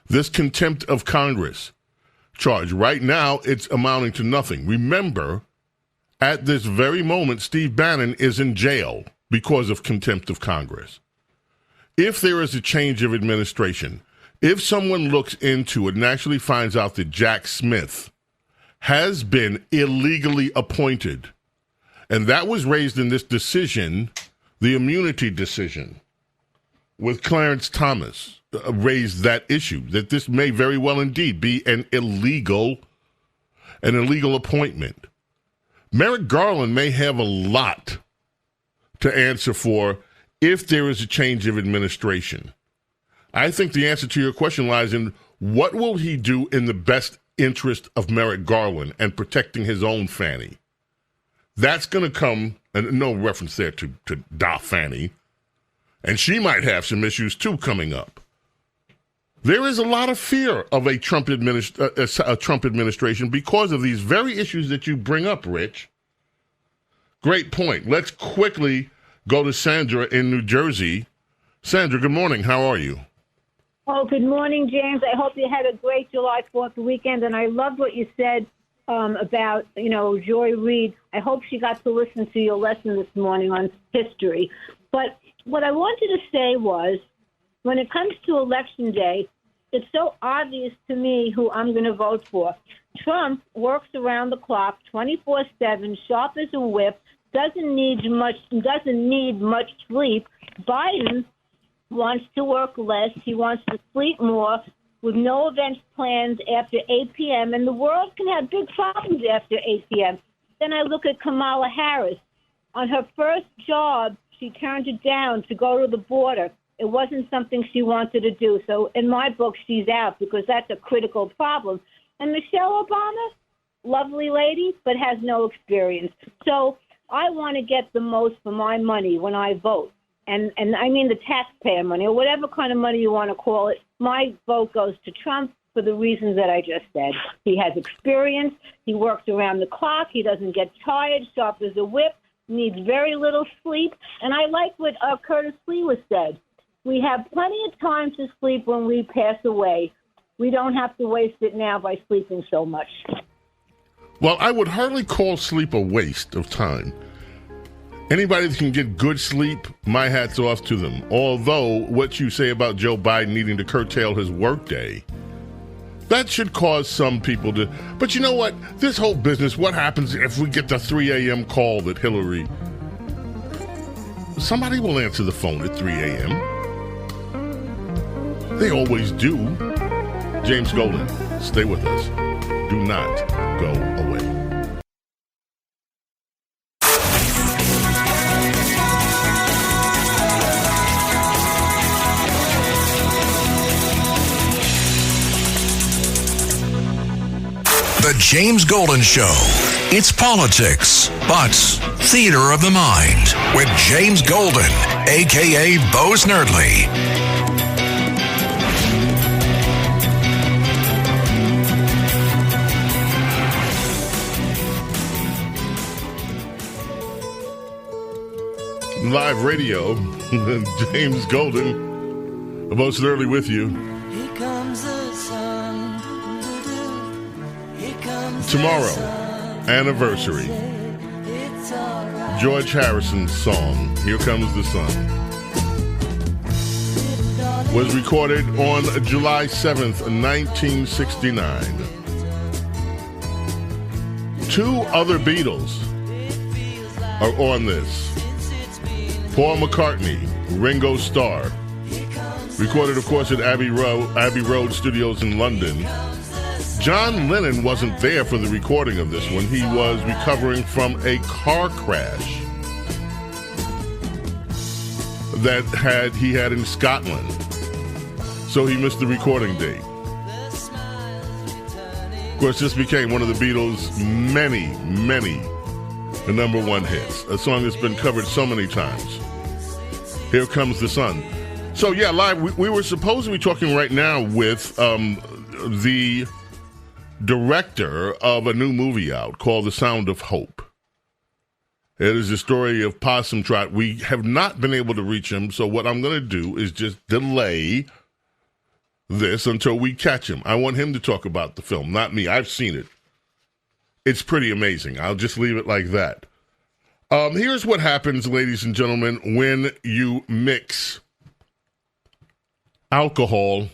this contempt of Congress charge. Right now, it's amounting to nothing. Remember, at this very moment, Steve Bannon is in jail because of contempt of Congress. If there is a change of administration, if someone looks into it and actually finds out that Jack Smith has been illegally appointed, and that was raised in this decision, the immunity decision with Clarence Thomas raised that issue, that this may very well indeed be an illegal appointment. Merrick Garland may have a lot to answer for if there is a change of administration. I think the answer to your question lies in what will he do in the best interest of Merrick Garland and protecting his own Fannie. That's going to come, and no reference there to Da Fannie, and she might have some issues too coming up. There is a lot of fear of a Trump administration because of these very issues that you bring up, Rich. Great point. Let's quickly go to Sandra in New Jersey. Sandra, good morning. How are you? Oh, good morning, James. I hope you had a great July 4th weekend, and I loved what you said about, Joy Reid. I hope she got to listen to your lesson this morning on history. But what I wanted to say was, when it comes to Election Day, it's so obvious to me who I'm going to vote for. Trump works around the clock, 24/7, sharp as a whip, doesn't need much sleep. Biden wants to work less. He wants to sleep more with no events planned after 8 p.m. And the world can have big problems after 8 p.m. Then I look at Kamala Harris. On her first job, she turned it down to go to the border. It wasn't something she wanted to do. So in my book, she's out because that's a critical problem. And Michelle Obama, lovely lady, but has no experience. So I want to get the most for my money when I vote. And I mean the taxpayer money or whatever kind of money you want to call it. My vote goes to Trump for the reasons that I just said. He has experience. He works around the clock. He doesn't get tired, sharp as a whip, needs very little sleep. And I like what Curtis Lee was said. We have plenty of time to sleep when we pass away. We don't have to waste it now by sleeping so much. Well, I would hardly call sleep a waste of time. Anybody that can get good sleep, my hat's off to them. Although what you say about Joe Biden needing to curtail his workday, that should cause some people to... But you know what? This whole business, what happens if we get the 3 a.m. call that Hillary... Somebody will answer the phone at 3 a.m. They always do. James Golden, stay with us. Do not go away. The James Golden Show. It's politics, but theater of the mind with James Golden, a.k.a. Bo Snerdley. Live radio, James Golden, Bo Snerdley with you. Here comes the sun. Tomorrow, anniversary. George Harrison's song, Here Comes the Sun, was recorded on July 7th, 1969. Two other Beatles are on this. Paul McCartney, Ringo Starr. Recorded, of course, at Abbey Road Studios in London. John Lennon wasn't there for the recording of this one. He was recovering from a car crash that he had in Scotland. So he missed the recording date. Of course, this became one of the Beatles' many number one hits. A song that's been covered so many times. Here Comes the Sun. So yeah, live, we were supposed to be talking right now with the director of a new movie out called The Sound of Hope. It is the story of Possum Trot. We have not been able to reach him, so what I'm going to do is just delay this until we catch him. I want him to talk about the film, not me. I've seen it. It's pretty amazing. I'll just leave it like that. Here's what happens, ladies and gentlemen, when you mix alcohol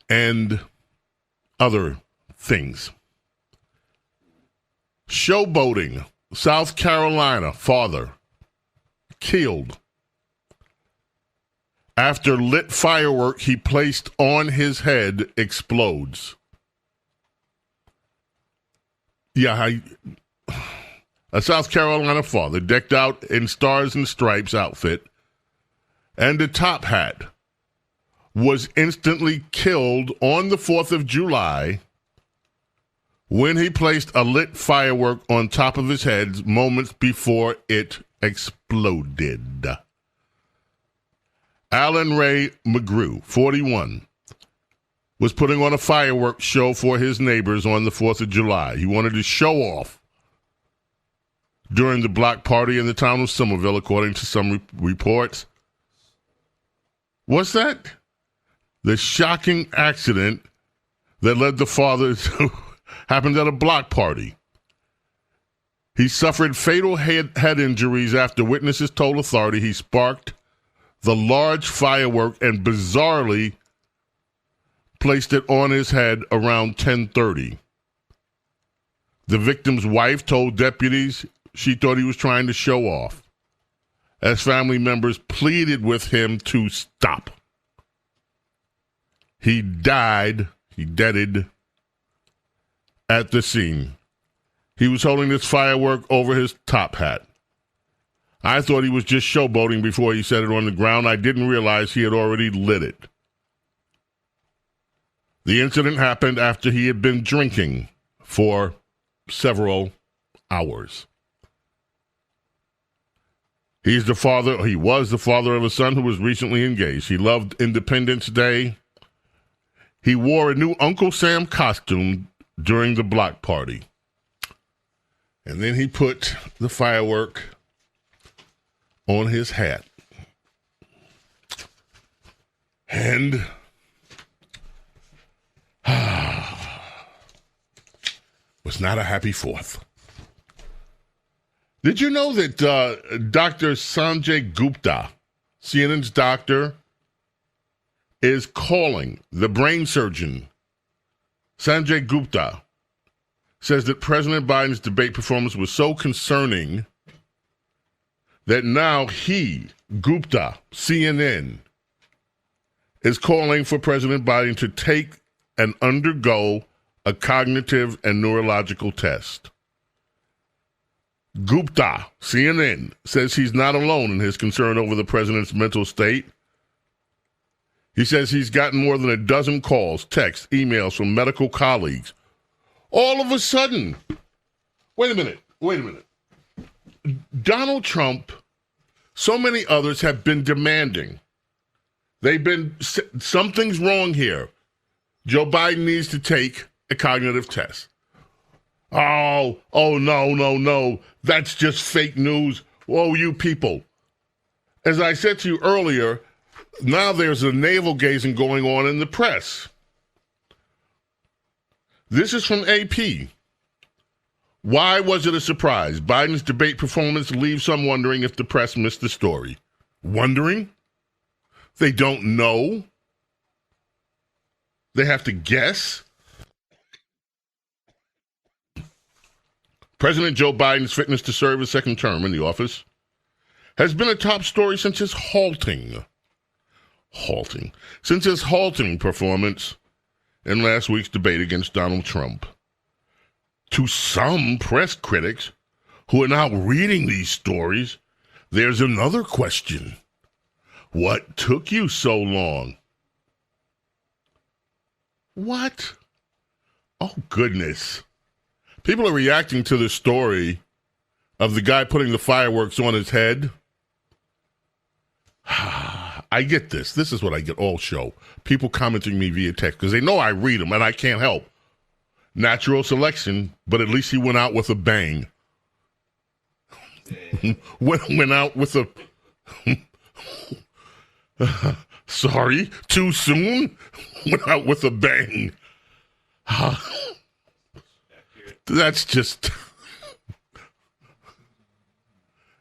and other things. Showboating, South Carolina, father killed after lit firework he placed on his head explodes. Yeah, a South Carolina father decked out in Stars and Stripes outfit and a top hat was instantly killed on the 4th of July when he placed a lit firework on top of his head moments before it exploded. Alan Ray McGrew, 41, was putting on a fireworks show for his neighbors on the 4th of July. He wanted to show off during the block party in the town of Somerville, according to some reports. What's that? The shocking accident that led the father to happened at a block party. He suffered fatal head injuries after witnesses told authority he sparked the large firework and bizarrely placed it on his head around 10:30. The victim's wife told deputies she thought he was trying to show off, as family members pleaded with him to stop. He deaded at the scene. He was holding this firework over his top hat. I thought he was just showboating before he set it on the ground. I didn't realize he had already lit it. The incident happened after he had been drinking for several hours. He was the father of a son who was recently engaged. He loved Independence Day. He wore a new Uncle Sam costume during the block party. And then he put the firework on his hat. And was not a happy 4th. Did you know that Dr. Sanjay Gupta, CNN's doctor, is calling the brain surgeon? Sanjay Gupta says that President Biden's debate performance was so concerning that now he, Gupta, CNN, is calling for President Biden to take and undergo a cognitive and neurological test. Gupta, CNN, says he's not alone in his concern over the president's mental state. He says he's gotten more than a dozen calls, texts, emails from medical colleagues. All of a sudden, wait a minute. Donald Trump, so many others have been demanding. Something's wrong here. Joe Biden needs to take a cognitive test. Oh, no. That's just fake news. Whoa, you people. As I said to you earlier, now there's a navel-gazing going on in the press. This is from AP. Why was it a surprise? Biden's debate performance leaves some wondering if the press missed the story. Wondering? They don't know? They have to guess? President Joe Biden's fitness to serve his second term in the office has been a top story since his halting performance in last week's debate against Donald Trump. To some press critics who are now reading these stories, there's another question. What took you so long? What? Oh, goodness. People are reacting to the story of the guy putting the fireworks on his head. I get this. This is what I get all show. People commenting me via text because they know I read them and I can't help. Natural selection, but at least he went out with a bang. went out with a... sorry, too soon? Went out with a bang. That's just...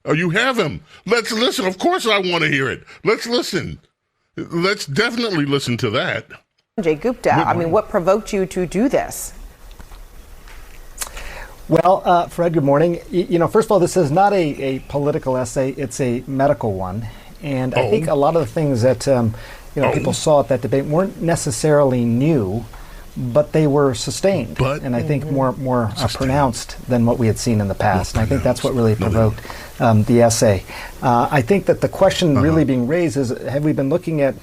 Oh, you have him. Let's listen. Of course I want to hear it. Let's listen. Let's definitely listen to that. Jay Gupta, I mean, what provoked you to do this? Well, Fred, good morning. First of all, this is not a political essay. It's a medical one. And I think a lot of the things that people saw at that debate weren't necessarily new, but they were sustained. And I think more pronounced than what we had seen in the past. And I think that's what really provoked the essay. I think that the question really being raised is, have we been looking at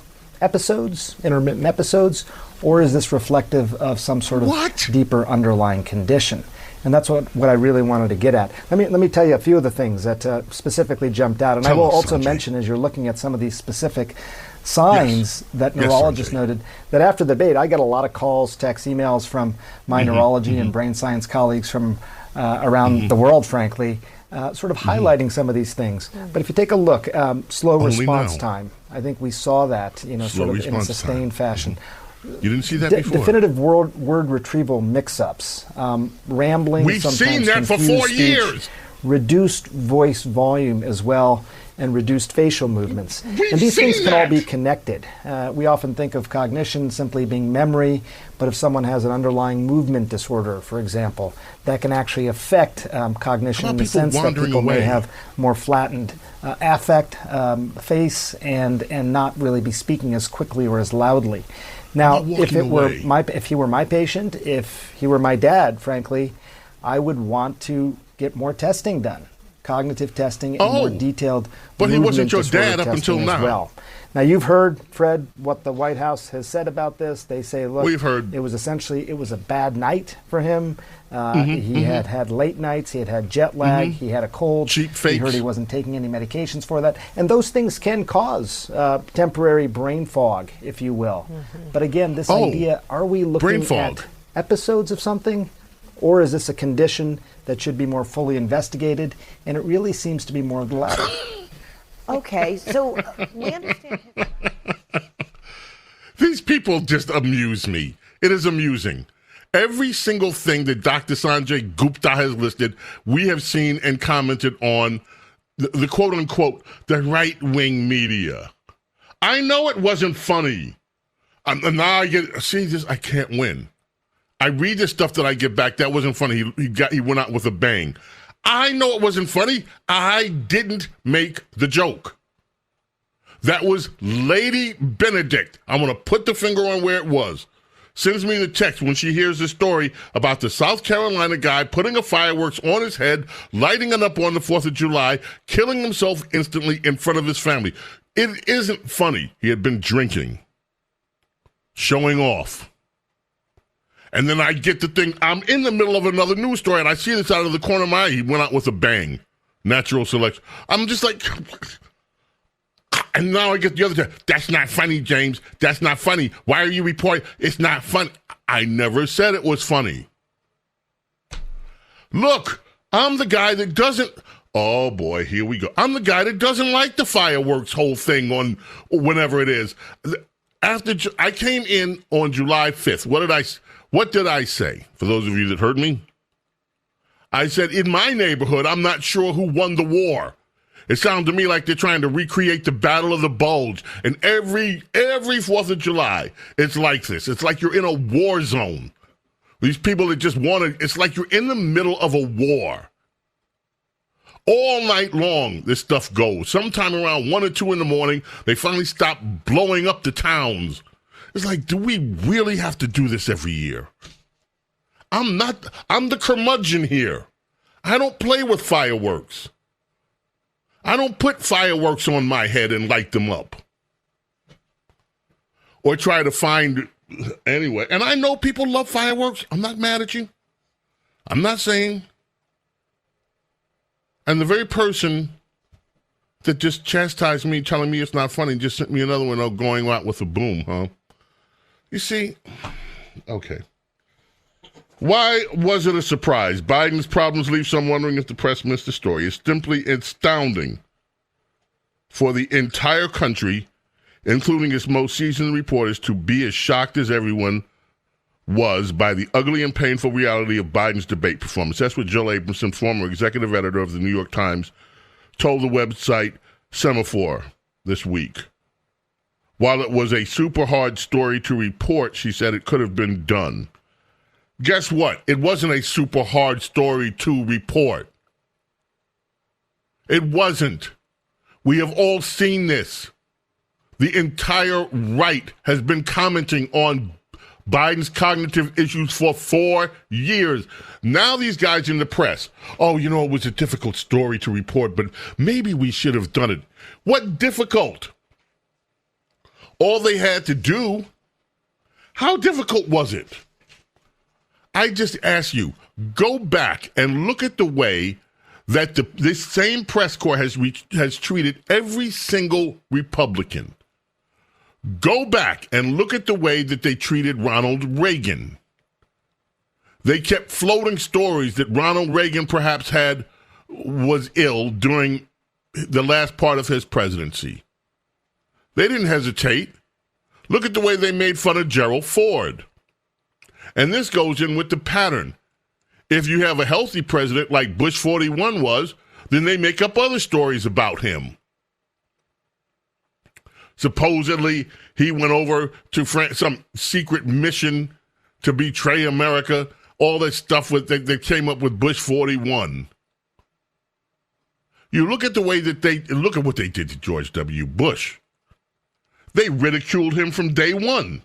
episodes, intermittent episodes, or is this reflective of some sort of deeper underlying condition? And that's what I really wanted to get at. Let me tell you a few of the things that specifically jumped out. And I will also mention, as you're looking at some of these specific signs that neurologists noted, that after the debate, I got a lot of calls, texts, emails from my neurology and brain science colleagues from around the world, frankly, sort of highlighting some of these things. But if you take a look, slow response time, I think we saw that, sort of in a sustained fashion. You didn't see that before? Definitive word retrieval mix-ups, rambling, We've sometimes seen that for 4 years. Reduced voice volume as well, and reduced facial movements. And these things can all be connected. We often think of cognition simply being memory, but if someone has an underlying movement disorder, for example, that can actually affect cognition in the sense that people may have more flattened affect, face, and not really be speaking as quickly or as loudly. Now, if he were my patient, if he were my dad, frankly, I would want to get more testing done, cognitive testing and more detailed. But he wasn't your dad up until now. Well, now you've heard, Fred, what the White House has said about this. They say, look, we've heard. It was a bad night for him. He had late nights. He had jet lag. He had a cold. Cheap fakes. He heard he wasn't taking any medications for that. And those things can cause temporary brain fog, if you will. But again, this idea, are we looking at episodes of something, or is this a condition that should be more fully investigated? And it really seems to be more of the latter. Okay, so we understand. These people just amuse me. It is amusing. Every single thing that Dr. Sanjay Gupta has listed, we have seen and commented on the quote-unquote, the right-wing media. I know it wasn't funny. Now I can't win. I read the stuff that I get back. That wasn't funny. He went out with a bang. I know it wasn't funny. I didn't make the joke. That was Lady Benedict. I'm going to put the finger on where it was. Sends me the text when she hears the story about the South Carolina guy putting a fireworks on his head, lighting it up on the 4th of July, killing himself instantly in front of his family. It isn't funny. He had been drinking, showing off. And then I get the thing, I'm in the middle of another news story, and I see this out of the corner of my eye. He went out with a bang. Natural selection. I'm just like, and now I get the other time. That's not funny, James. That's not funny. Why are you reporting? It's not funny. I never said it was funny. Look, I'm the guy that doesn't, oh boy, here we go. I'm the guy that doesn't like the fireworks whole thing on whenever it is. After I came in on July 5th, what did I say? For those of you that heard me, I said, in my neighborhood, I'm not sure who won the war. It sounded to me like they're trying to recreate the Battle of the Bulge. And every 4th of July, it's like this. It's like you're in a war zone. These people that just want to, it's like you're in the middle of a war. All night long, this stuff goes. Sometime around 1 or 2 in the morning, they finally stop blowing up the towns. It's like, do we really have to do this every year? I'm the curmudgeon here. I don't play with fireworks. I don't put fireworks on my head and light them up. Or try to find, anyway. And I know people love fireworks. I'm not mad at you. I'm not saying. And the very person that just chastised me, telling me it's not funny, just sent me another one going out with a boom, huh? You see, okay. Why was it a surprise? Biden's problems leave some wondering if the press missed the story. It's simply astounding for the entire country, including its most seasoned reporters, to be as shocked as everyone was by the ugly and painful reality of Biden's debate performance. That's what Jill Abramson, former executive editor of the New York Times, told the website Semaphore this week. While it was a super hard story to report, she said it could have been done. Guess what? It wasn't a super hard story to report. It wasn't. We have all seen this. The entire right has been commenting on Biden's cognitive issues for 4 years. Now these guys in the press, it was a difficult story to report, but maybe we should have done it. What difficult? All they had to do, how difficult was it? I just ask you, go back and look at the way that this same press corps has treated every single Republican. Go back and look at the way that they treated Ronald Reagan. They kept floating stories that Ronald Reagan perhaps was ill during the last part of his presidency. They didn't hesitate. Look at the way they made fun of Gerald Ford. And this goes in with the pattern. If you have a healthy president like Bush 41 was, then they make up other stories about him. Supposedly, he went over to some secret mission to betray America. All that stuff that came up with Bush 41. You look at the way that look at what they did to George W. Bush. They ridiculed him from day one.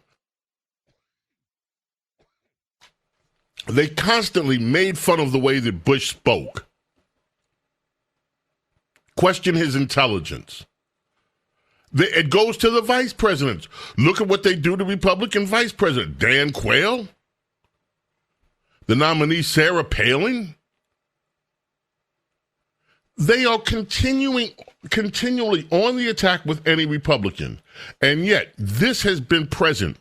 They constantly made fun of the way that Bush spoke. Question his intelligence. It goes to the vice presidents. Look at what they do to Republican vice president. Dan Quayle? The nominee Sarah Palin? They are continually on the attack with any Republican. And yet, this has been present.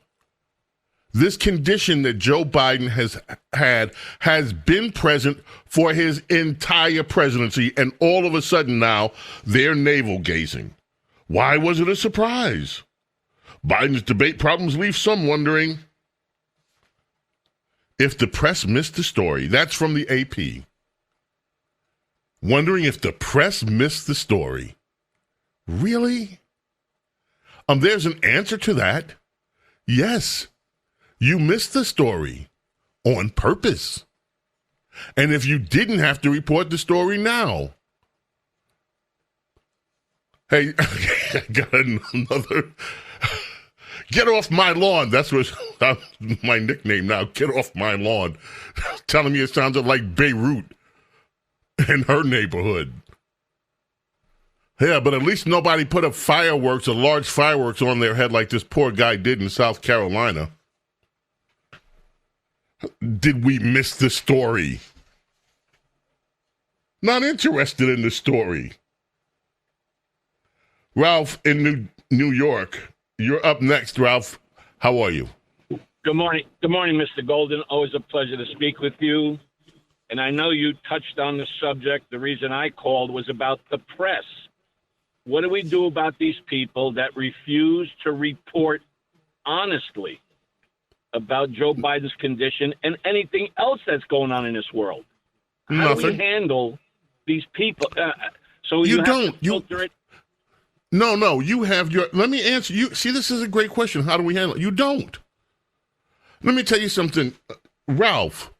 This condition that Joe Biden has had has been present for his entire presidency, and all of a sudden now, they're navel-gazing. Why was it a surprise? Biden's debate problems leave some wondering if the press missed the story. That's from the AP. Wondering if the press missed the story. Really? There's an answer to that. Yes. You missed the story on purpose. And if you didn't have to report the story now. Hey, I got another. Get off my lawn. That's what my nickname now. Get off my lawn. Telling me it sounded like Beirut in her neighborhood. Yeah, but at least nobody put up fireworks or large fireworks on their head like this poor guy did in South Carolina. Did we miss the story? Not interested in the story. Ralph in New York, you're up next, Ralph. How are you? Good morning. Good morning, Mr. Golden. Always a pleasure to speak with you. And I know you touched on the subject. The reason I called was about the press. What do we do about these people that refuse to report honestly about Joe Biden's condition and anything else that's going on in this world? How do we handle these people? So you have to filter it. No, you have your. Let me answer you. See, this is a great question. How do we handle it? You don't. Let me tell you something, Ralph.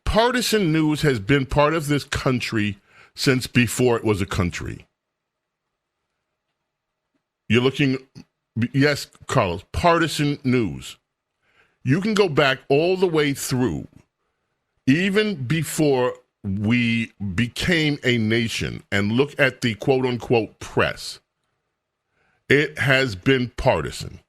Partisan news has been part of this country since before it was a country. You're looking, yes, Carlos, partisan news. You can go back all the way through, even before we became a nation, and look at the quote-unquote press. It has been partisan.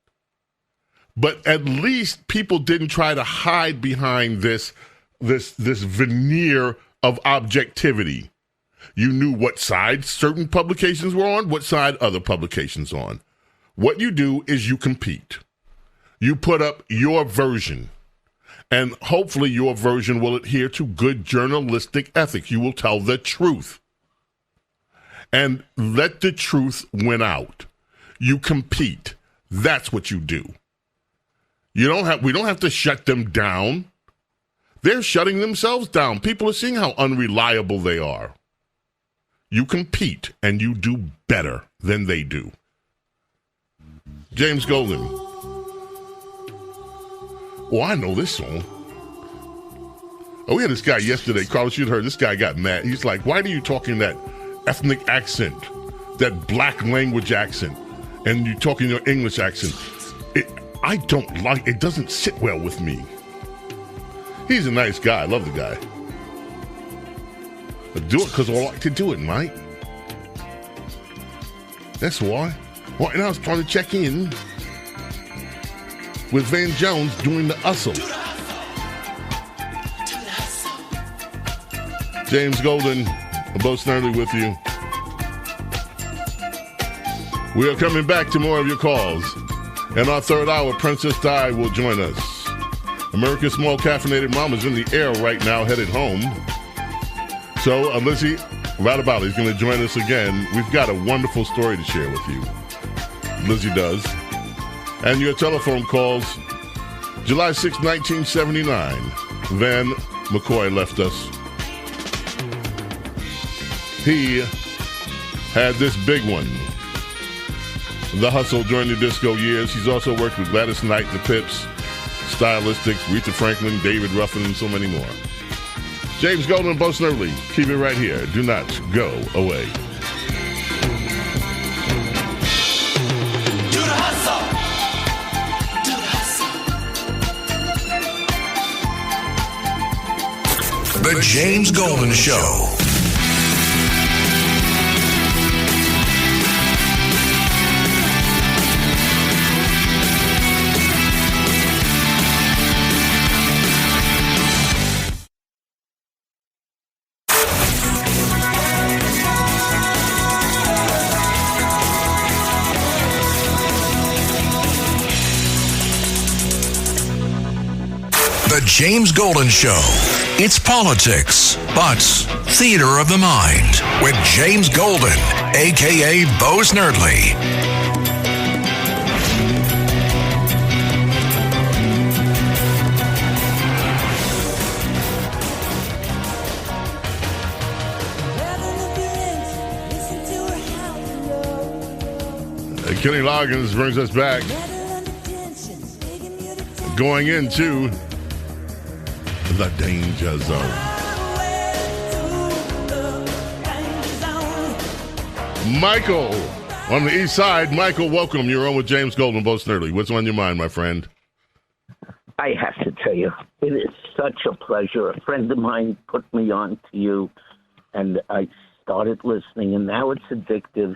But at least people didn't try to hide behind this veneer of objectivity. You knew what side certain publications were on, what side other publications on. What you do is you compete. You put up your version. And hopefully your version will adhere to good journalistic ethics. You will tell the truth. And let the truth win out. You compete. That's what you do. We don't have to shut them down. They're shutting themselves down. People are seeing how unreliable they are. You compete, and you do better than they do. James Golden. Oh, I know this song. Oh, we had this guy yesterday. Carlos, you'd heard this guy got mad. He's like, why are you talking that ethnic accent, that black language accent, and you talking your English accent? I don't like it. Doesn't sit well with me. He's a nice guy. I love the guy. But do it because I like to do it, mate. That's why. Right now, it's time to check in with Van Jones doing the hustle. James Golden, Bo Snerdley with you. We are coming back to more of your calls. In our third hour, Princess Di will join us. America's Small Caffeinated Mom is in the air right now, headed home. So, Lizzie Rattoballi is going to join us again. We've got a wonderful story to share with you. Lizzie does. And your telephone calls. July 6, 1979. Van McCoy left us. He had this big one. The Hustle during the disco years. He's also worked with Gladys Knight, the Pips, Stylistics, Aretha Franklin, David Ruffin, and so many more. James Golden and Bo Snerdley. Keep it right here. Do not go away. Do the hustle. Do the hustle. The James Golden Show. The James Golden Show. It's politics, but theater of the mind with James Golden, a.k.a. Bo Snerdley. Kenny Loggins brings us back. Going into the danger zone. Michael on the east side. Michael, welcome. You're on with James Golden, Bo Snerdley. What's on your mind, my friend? I have to tell you, it is such a pleasure. A friend of mine put me on to you, and I started listening, and now it's addictive.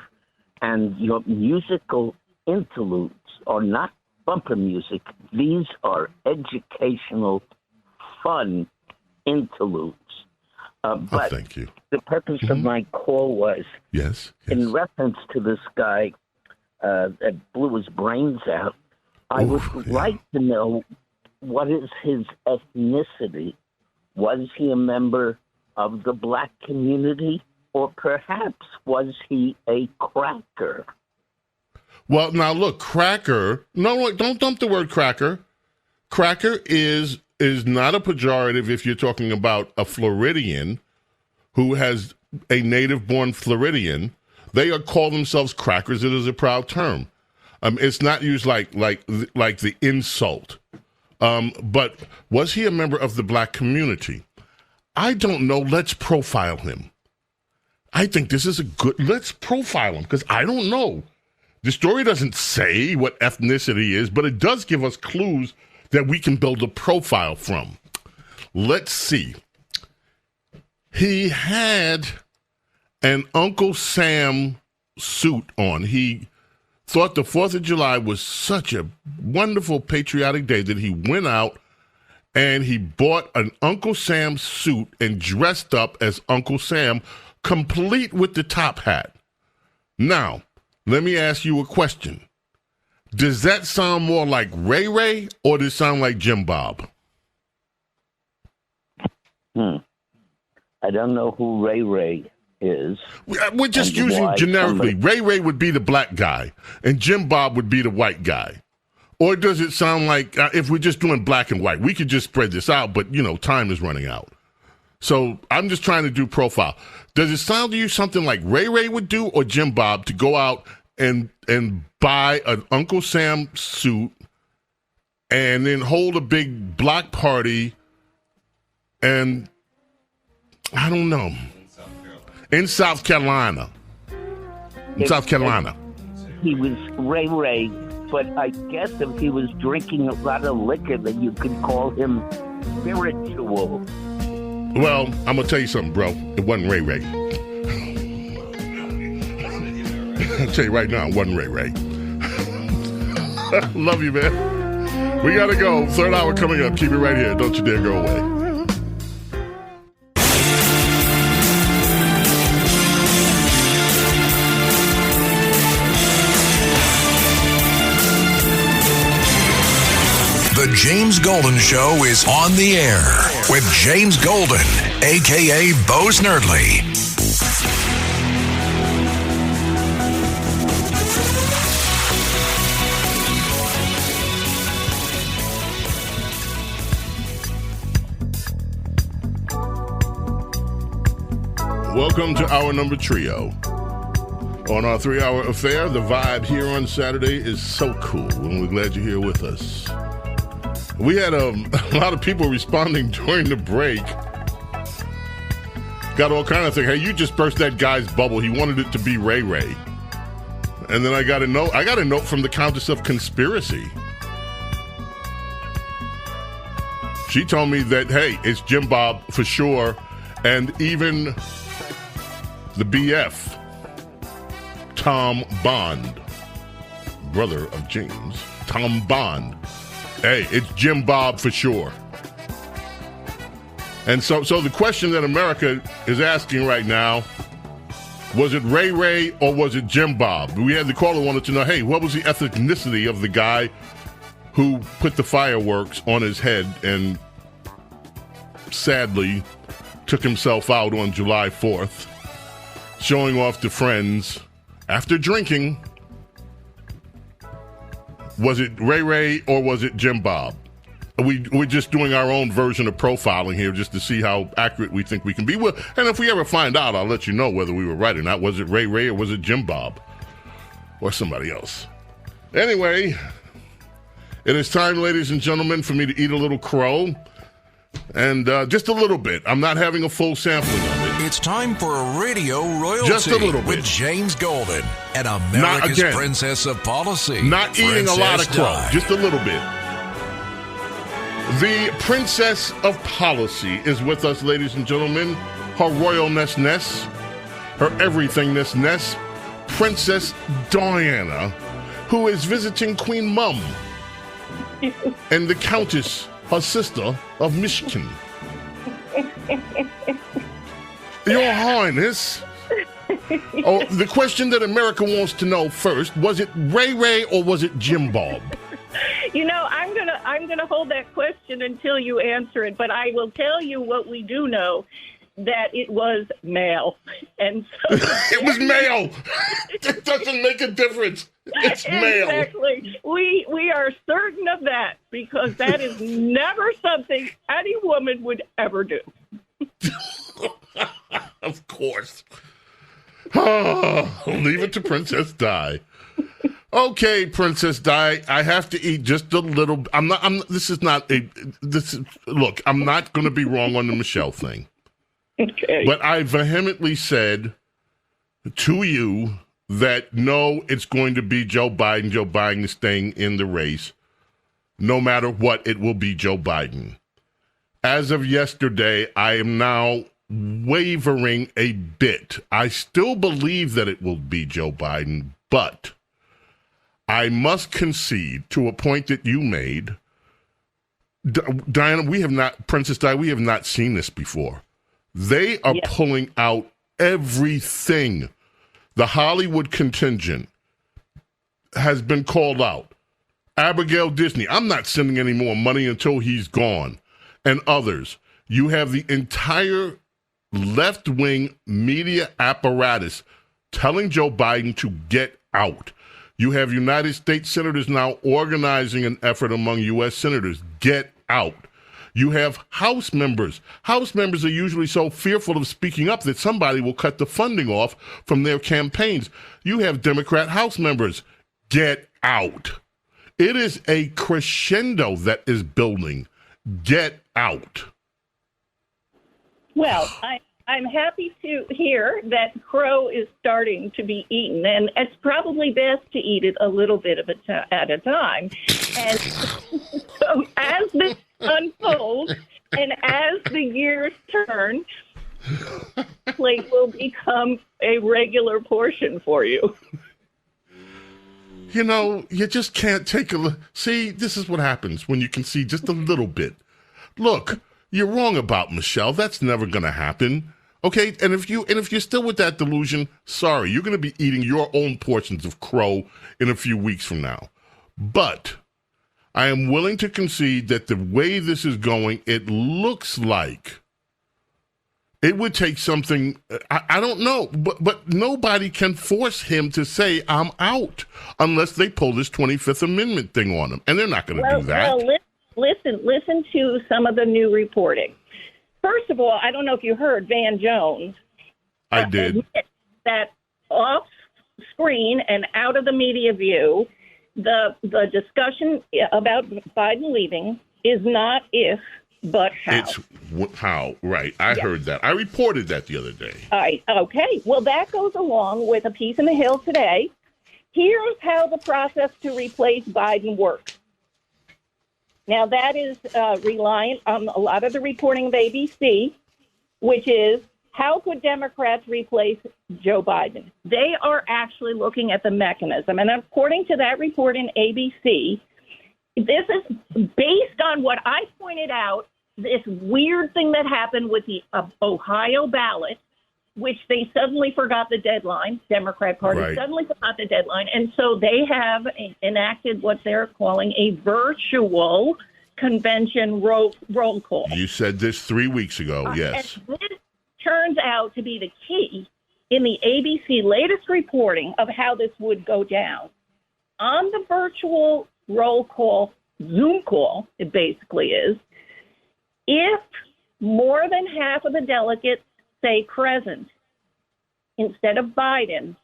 And your musical interludes are not bumper music. These are educational, fun interludes. But thank you. The purpose of my call was in reference to this guy that blew his brains out. I would like to know, what is his ethnicity? Was he a member of the black community, or perhaps was he a cracker? Well, now look, cracker. No, don't dump the word cracker. Cracker is not a pejorative if you're talking about a Floridian who has a native-born Floridian. They call themselves crackers. It is a proud term. It's not used like the insult. But was he a member of the black community? I don't know. Let's profile him. I think this is let's profile him, because I don't know. The story doesn't say what ethnicity is, but it does give us clues that we can build a profile from. Let's see. He had an Uncle Sam suit on. He thought the 4th of July was such a wonderful patriotic day that he went out and he bought an Uncle Sam suit and dressed up as Uncle Sam, complete with the top hat. Now, let me ask you a question. Does that sound more like Ray Ray, or does it sound like Jim Bob? I don't know who Ray Ray is. We're just using generically. Ray Ray would be the black guy, and Jim Bob would be the white guy. Or does it sound like if we're just doing black and white, we could just spread this out, but, time is running out. So I'm just trying to do profile. Does it sound to you something like Ray Ray would do or Jim Bob to go out and buy an Uncle Sam suit and then hold a big block party and, I don't know, in South Carolina. He was Ray Ray, but I guess if he was drinking a lot of liquor, then you could call him spiritual. Well, I'm going to tell you something, bro. It wasn't Ray Ray. I'll tell you right now, it wasn't Ray Ray. Love you, man. We got to go. Third hour coming up. Keep it right here. Don't you dare go away. The James Golden Show is on the air with James Golden, a.k.a. Bo Snerdley. Welcome to our number trio. On our 3-hour affair, the vibe here on Saturday is so cool, and we're glad you're here with us. We had a lot of people responding during the break. Got all kind of things. Hey, you just burst that guy's bubble. He wanted it to be Ray Ray. And then I got a note from the Countess of Conspiracy. She told me that, hey, it's Jim Bob for sure. And even the BF, Tom Bond, brother of James, Tom Bond. Hey, it's Jim Bob for sure. And so the question that America is asking right now, was it Ray Ray or was it Jim Bob? We had the caller wanted to know, hey, what was the ethnicity of the guy who put the fireworks on his head and sadly took himself out on July 4th, showing off to friends after drinking? Was it Ray Ray or was it Jim Bob? We're just doing our own version of profiling here just to see how accurate we think we can be. And if we ever find out, I'll let you know whether we were right or not. Was it Ray Ray or was it Jim Bob? Or somebody else? Anyway, it is time, ladies and gentlemen, for me to eat a little crow. And just a little bit. I'm not having a full sampling of it. It's time for a radio royalty. Just a little bit. With James Golden and America's Princess of Policy. Not eating a lot of crow. Just a little bit. The Princess of Policy is with us, ladies and gentlemen. Her royalness, her everythingness, Princess Diana, who is visiting Queen Mum and the Countess, her sister of Michigan. Your Highness. Oh, the question that America wants to know first, was it Ray Ray or was it Jim Bob? I'm gonna hold that question until you answer it, but I will tell you what we do know, that it was male. And so it was male. It doesn't make a difference. It's male. Exactly. We are certain of that because that is never something any woman would ever do. Of course. Oh, leave it to Princess Di. Okay, Princess Di, I have to eat just a little. Look, I'm not going to be wrong on the Michelle thing. Okay. But I vehemently said to you that no, it's going to be Joe Biden. Joe Biden is staying in the race. No matter what, it will be Joe Biden. As of yesterday, I am now wavering a bit. I still believe that it will be Joe Biden, but I must concede to a point that you made. Diana, Princess Di, we have not seen this before. They are pulling out everything. The Hollywood contingent has been called out. Abigail Disney, I'm not sending any more money until he's gone. And others. You have the entire left-wing media apparatus telling Joe Biden to get out. You have United States senators now organizing an effort among U.S. senators, get out. You have House members. House members are usually so fearful of speaking up that somebody will cut the funding off from their campaigns. You have Democrat House members, get out. It is a crescendo that is building. Get out. Well, I'm happy to hear that crow is starting to be eaten, and it's probably best to eat it a little bit at a time. And so as this unfolds and as the years turn, plate will become a regular portion for you. You know, you just can't take a look. See, this is what happens when you can see just a little bit. Look, you're wrong about Michelle. That's never going to happen. Okay, and if you're still with that delusion, sorry, you're going to be eating your own portions of crow in a few weeks from now. But I am willing to concede that the way this is going, it looks like it would take something, I don't know, but nobody can force him to say, I'm out, unless they pull this 25th Amendment thing on him. And they're not going to do that. Well, listen to some of the new reporting. First of all, I don't know if you heard Van Jones. I did. That off screen and out of the media view, the discussion about Biden leaving is not if, but how. It's how, right. I heard that. I reported that the other day. All right. Okay. Well, that goes along with a piece in the Hill today. Here's how the process to replace Biden works. Now, that is reliant on a lot of the reporting of ABC, which is how could Democrats replace Joe Biden? They are actually looking at the mechanism. And according to that report in ABC, this is based on what I pointed out, this weird thing that happened with the Ohio ballot, which they suddenly forgot the deadline. Democrat Party suddenly forgot the deadline. And so they have enacted what they're calling a virtual convention roll call. You said this 3 weeks ago, yes. And this turns out to be the key in the ABC latest reporting of how this would go down. On the virtual roll call, Zoom call, it basically is, if more than half of the delegates say present instead of Biden,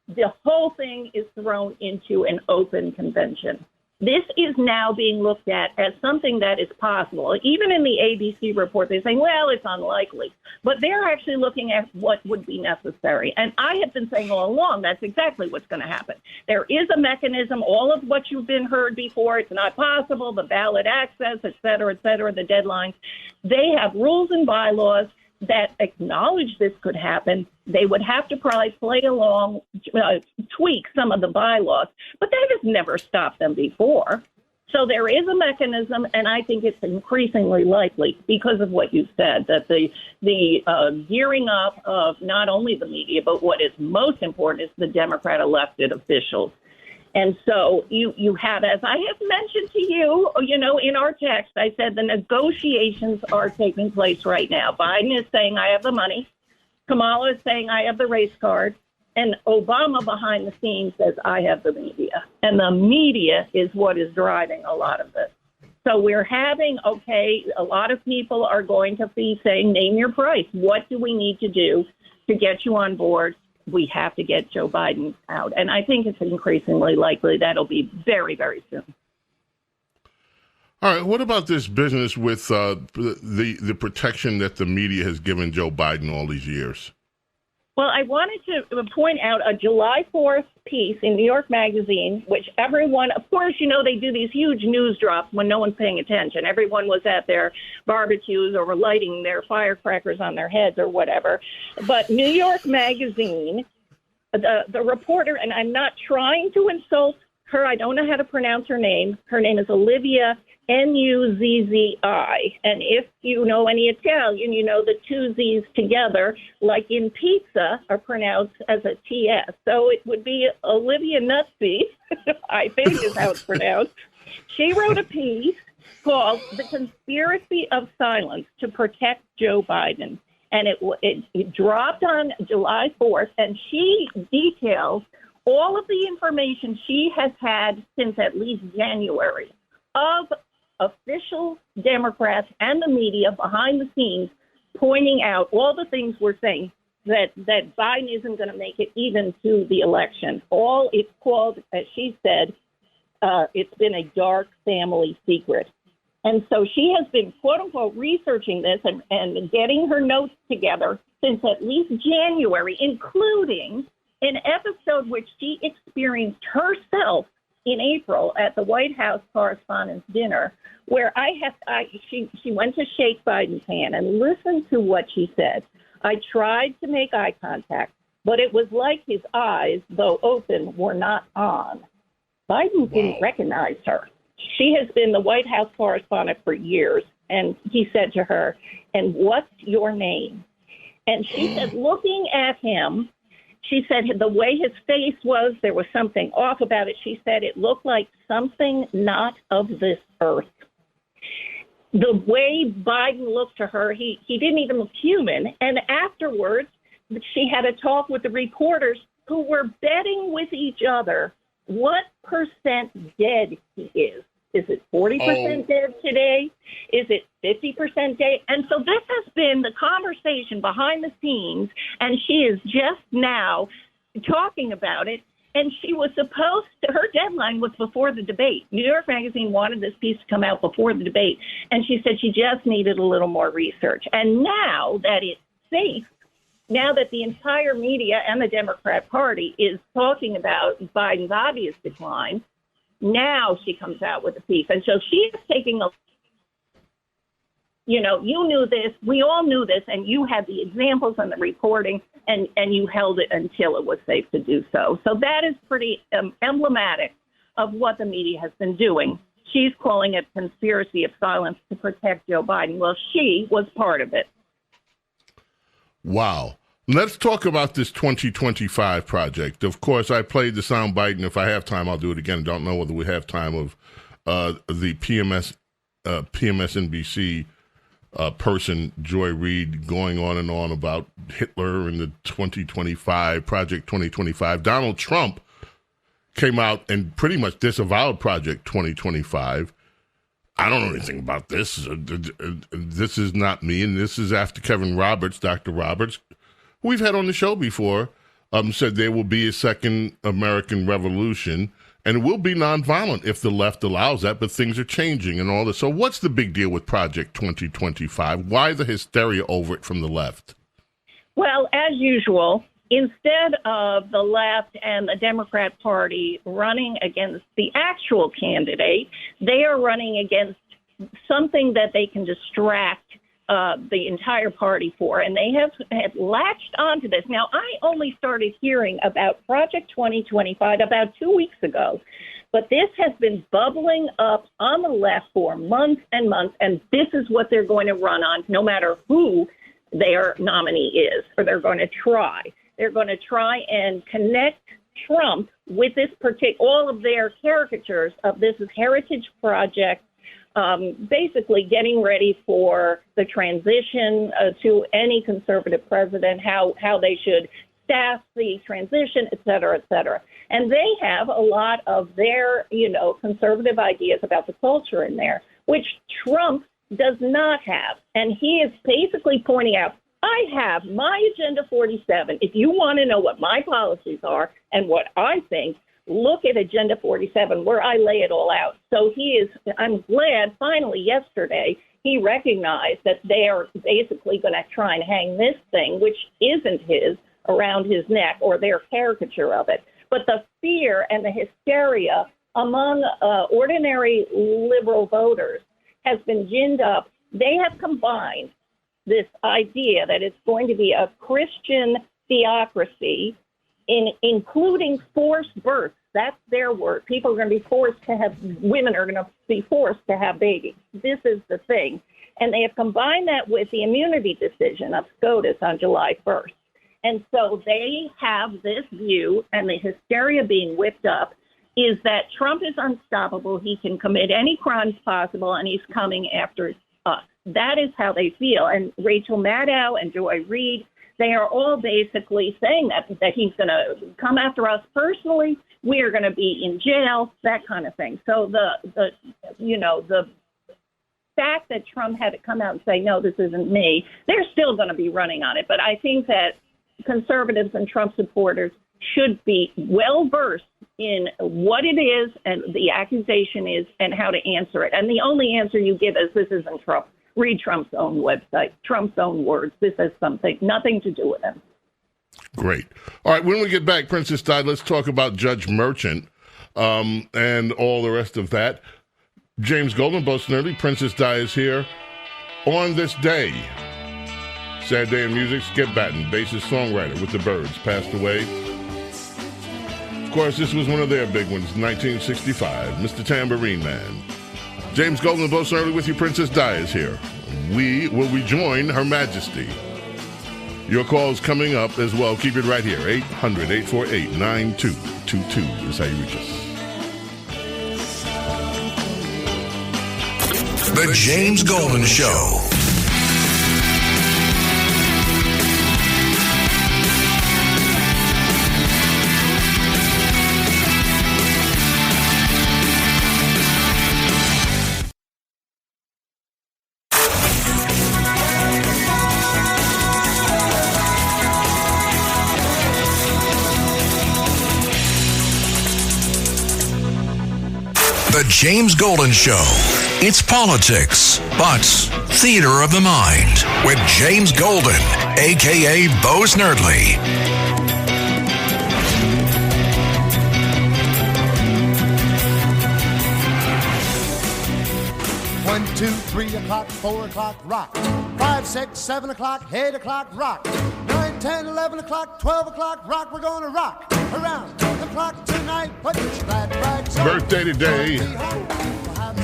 the whole thing is thrown into an open convention. This is now being looked at as something that is possible. Even in the ABC report, they're saying, well, it's unlikely. But they're actually looking at what would be necessary. And I have been saying all along, that's exactly what's going to happen. There is a mechanism, all of what you've been heard before, it's not possible, the ballot access, et cetera, the deadlines. They have rules and bylaws that acknowledge this could happen. They would have to probably play along, tweak some of the bylaws, but that has never stopped them before. So there is a mechanism, and I think it's increasingly likely because of what you said, that the gearing up of not only the media, but what is most important is the Democrat elected officials. And so you have, as I have mentioned to you, in our text, I said the negotiations are taking place right now. Biden is saying, I have the money. Kamala is saying, I have the race card. And Obama behind the scenes says, I have the media. And the media is what is driving a lot of this. So we're having, a lot of people are going to be saying, name your price. What do we need to do to get you on board? We have to get Joe Biden out. And I think it's increasingly likely that'll be very, very soon. All right. What about this business with the protection that the media has given Joe Biden all these years? Well, I wanted to point out a July 4th piece in New York Magazine, which everyone, of course, they do these huge news drops when no one's paying attention. Everyone was at their barbecues or were lighting their firecrackers on their heads or whatever. But New York Magazine, the reporter, and I'm not trying to insult her, I don't know how to pronounce her name. Her name is Olivia Nuzzi. And if you know any Italian, you know the two Z's together, like in pizza, are pronounced as a TS. So it would be Olivia Nuzzi, I think is how it's pronounced. She wrote a piece called The Conspiracy of Silence to Protect Joe Biden. And it dropped on July 4th, and she details all of the information she has had since at least January of official Democrats and the media behind the scenes pointing out all the things we're saying, that Biden isn't going to make it even to the election. All it's called, as she said, it's been a dark family secret. And so she has been, quote unquote, researching this and getting her notes together since at least January, including an episode which she experienced herself in April at the White House Correspondents' Dinner, where she went to shake Biden's hand, and listen to what she said. I tried to make eye contact, but it was like his eyes, though open, were not on. Biden didn't recognize her. She has been the White House correspondent for years, and he said to her, "And what's your name?" And she said, looking at him, she said the way his face was, there was something off about it. She said it looked like something not of this earth. The way Biden looked to her, he didn't even look human. And afterwards, she had a talk with the reporters who were betting with each other what percent dead he is. Is it 40% dead today? Is it 50% dead? And so this has been the conversation behind the scenes, and she is just now talking about it. And she was her deadline was before the debate. New York Magazine wanted this piece to come out before the debate, and she said she just needed a little more research. And now that it's safe, now that the entire media and the Democrat Party is talking about Biden's obvious decline, now she comes out with a piece. And so she is taking you knew this, we all knew this, and you had the examples and the reporting, and you held it until it was safe to do so. So that is pretty emblematic of what the media has been doing. She's calling it conspiracy of silence to protect Joe Biden. Well, she was part of it. Wow. Let's talk about this 2025 project. Of course, I played the soundbite, and if I have time, I'll do it again. Don't know whether we have time of the PMSNBC person, Joy Reid, going on and on about Hitler and the 2025, Project 2025. Donald Trump came out and pretty much disavowed Project 2025. I don't know anything about this. This is not me, and this is after Kevin Roberts, Dr. Roberts, who we've had on the show before, said there will be a second American revolution, and it will be nonviolent if the left allows that, but things are changing and all this. So what's the big deal with Project 2025? Why the hysteria over it from the left? Well, as usual, instead of the left and the Democrat Party running against the actual candidate, they are running against something that they can distract the entire party for, and they have latched onto this. Now, I only started hearing about Project 2025 about 2 weeks ago, but this has been bubbling up on the left for months and months, and this is what they're going to run on, no matter who their nominee is, or they're going to try. They're going to try and connect Trump with this all of their caricatures of this Heritage Project, basically getting ready for the transition to any conservative president, how they should staff the transition, et cetera, et cetera. And they have a lot of their, conservative ideas about the culture in there, which Trump does not have. And he is basically pointing out, I have my Agenda 47. If you want to know what my policies are and what I think, look at Agenda 47, where I lay it all out. So I'm glad finally yesterday he recognized that they are basically going to try and hang this thing, which isn't his, around his neck, or their caricature of it. But the fear and the hysteria among ordinary liberal voters has been ginned up. They have combined this idea that it's going to be a Christian theocracy, including forced births. That's their word. People are going to be women are going to be forced to have babies. This is the thing. And they have combined that with the immunity decision of SCOTUS on July 1st. And so they have this view and the hysteria being whipped up is that Trump is unstoppable. He can commit any crimes possible, and he's coming after us. That is how they feel. And Rachel Maddow and Joy Reid, they are all basically saying that he's going to come after us personally. We are going to be in jail, that kind of thing. So the fact that Trump had to come out and say, no, this isn't me, they're still going to be running on it. But I think that conservatives and Trump supporters should be well versed in what it is and the accusation is and how to answer it. And the only answer you give is, this isn't Trump. Read Trump's own website, Trump's own words. This has nothing to do with him. Great. All right, when we get back, Princess Di, let's talk about Judge Merchant and all the rest of that. James Golden, Bo Snerdley, Princess Di is here on this day. Sad day in music. Skip Batten, bassist songwriter with the Byrds, passed away. Of course, this was one of their big ones, 1965, Mr. Tambourine Man. James Golden and Bo Snerdley with you. Princess Di is here. We will rejoin Her Majesty. Your call's coming up as well. Keep it right here. 800-848-9222 is how you reach us. The James Golden Show. The James Golden Show. It's politics, but theater of the mind with James Golden, a.k.a. Bo Snerdley. 1, 2, 3 o'clock, 4 o'clock, rock. 5, 6, 7 o'clock, 8 o'clock, rock. 9, 10, 11 o'clock, 12 o'clock, rock. We're gonna rock around the clock tonight. Put your glad rags on. Birthday today,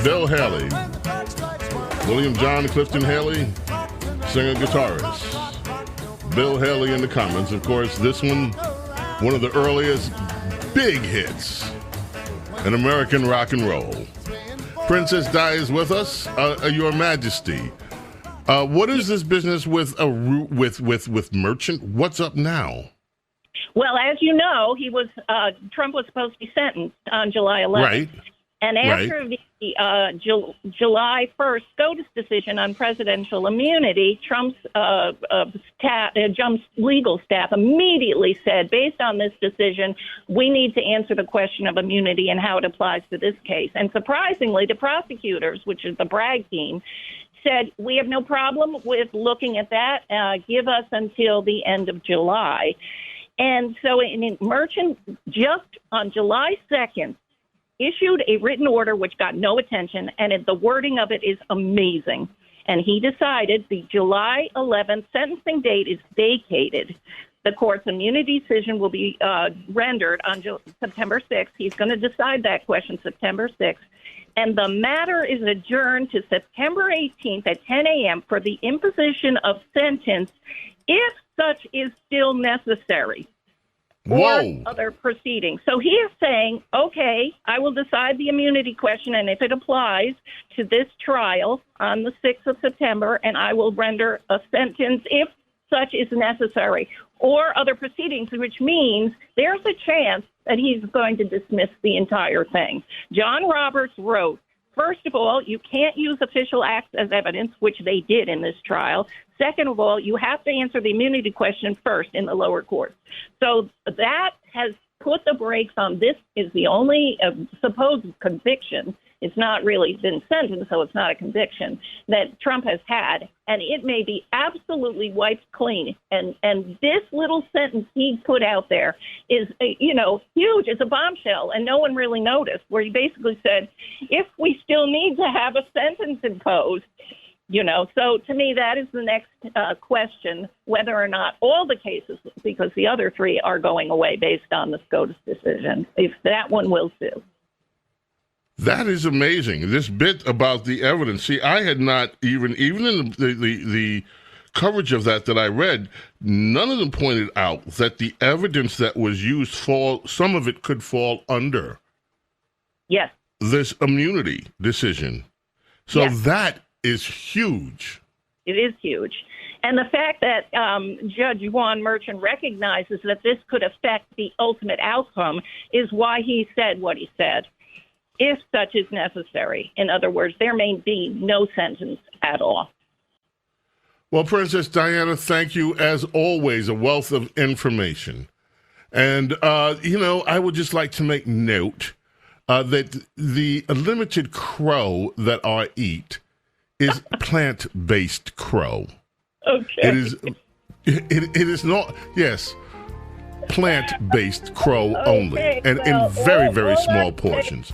Bill Haley. William John Clifton Haley, singer-guitarist. Bill Haley in the comments. Of course, this one of the earliest big hits in American rock and roll. Princess Di is with us, Your Majesty. What is this business with Merchant? What's up now? Well, as you know, Trump was supposed to be sentenced on July 11th. Right. And after the July 1st SCOTUS decision on presidential immunity, Trump's legal staff immediately said, based on this decision, we need to answer the question of immunity and how it applies to this case. And surprisingly, the prosecutors, which is the Bragg team, said, we have no problem with looking at that. Give us until the end of July. And so in Merchant, just on July 2nd, issued a written order which got no attention, and the wording of it is amazing. And he decided the July 11th sentencing date is vacated. The court's immunity decision will be rendered on September 6th. He's going to decide that question September 6th. And the matter is adjourned to September 18th at 10 a.m. for the imposition of sentence if such is still necessary. Or other proceedings. So he is saying, okay, I will decide the immunity question, and if it applies to this trial on the 6th of September, and I will render a sentence if such is necessary, or other proceedings, which means there's a chance that he's going to dismiss the entire thing. John Roberts wrote, first of all, you can't use official acts as evidence, which they did in this trial. Second of all, you have to answer the immunity question first in the lower court. So that has put the brakes on. This is the only supposed conviction. It's not really been sentenced, so it's not a conviction that Trump has had. And it may be absolutely wiped clean. And this little sentence he put out there is, huge. It's a bombshell, and no one really noticed, where he basically said, if we still need to have a sentence imposed, so to me, that is the next question, whether or not all the cases, because the other three are going away based on the SCOTUS decision, if that one will too. That is amazing. This bit about the evidence. See, I had not even in the coverage of that I read, none of them pointed out that the evidence that was used some of it could fall under Yes. this immunity decision. So Yes. that is huge. It is huge. And the fact that Judge Juan Merchant recognizes that this could affect the ultimate outcome is why he said what he said, if such is necessary. In other words, there may be no sentence at all. Well, Princess Diana, thank you, as always, a wealth of information. And, I would just like to make note that the limited crow that I eat is plant-based crow. Okay. It is not, yes, plant-based crow only, Okay, and well, in very, very all small I'm saying- portions.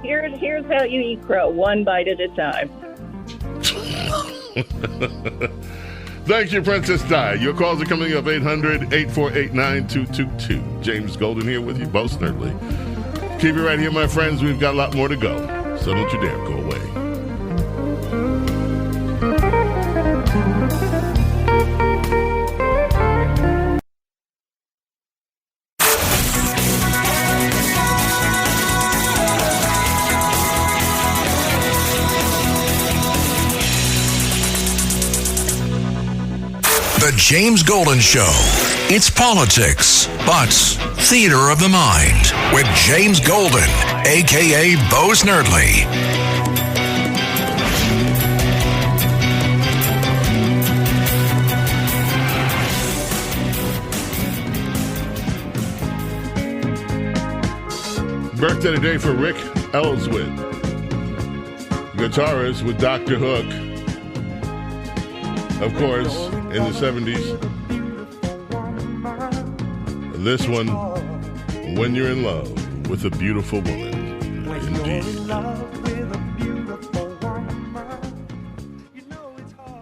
Here's how you eat crow, one bite at a time. Thank you, Princess Di. Your calls are coming up 800-848-9222. James Golden here with you, Bo Snerdley. Keep it right here, my friends. We've got a lot more to go, so don't you dare go away. The James Golden Show. It's politics, but theater of the mind with James Golden, a.k.a. Bo Snerdley. Birthday today for Rick Ellsworth, guitarist with Dr. Hook. Of course, in the 70s. This one, When You're in Love with a Beautiful Woman. Indeed.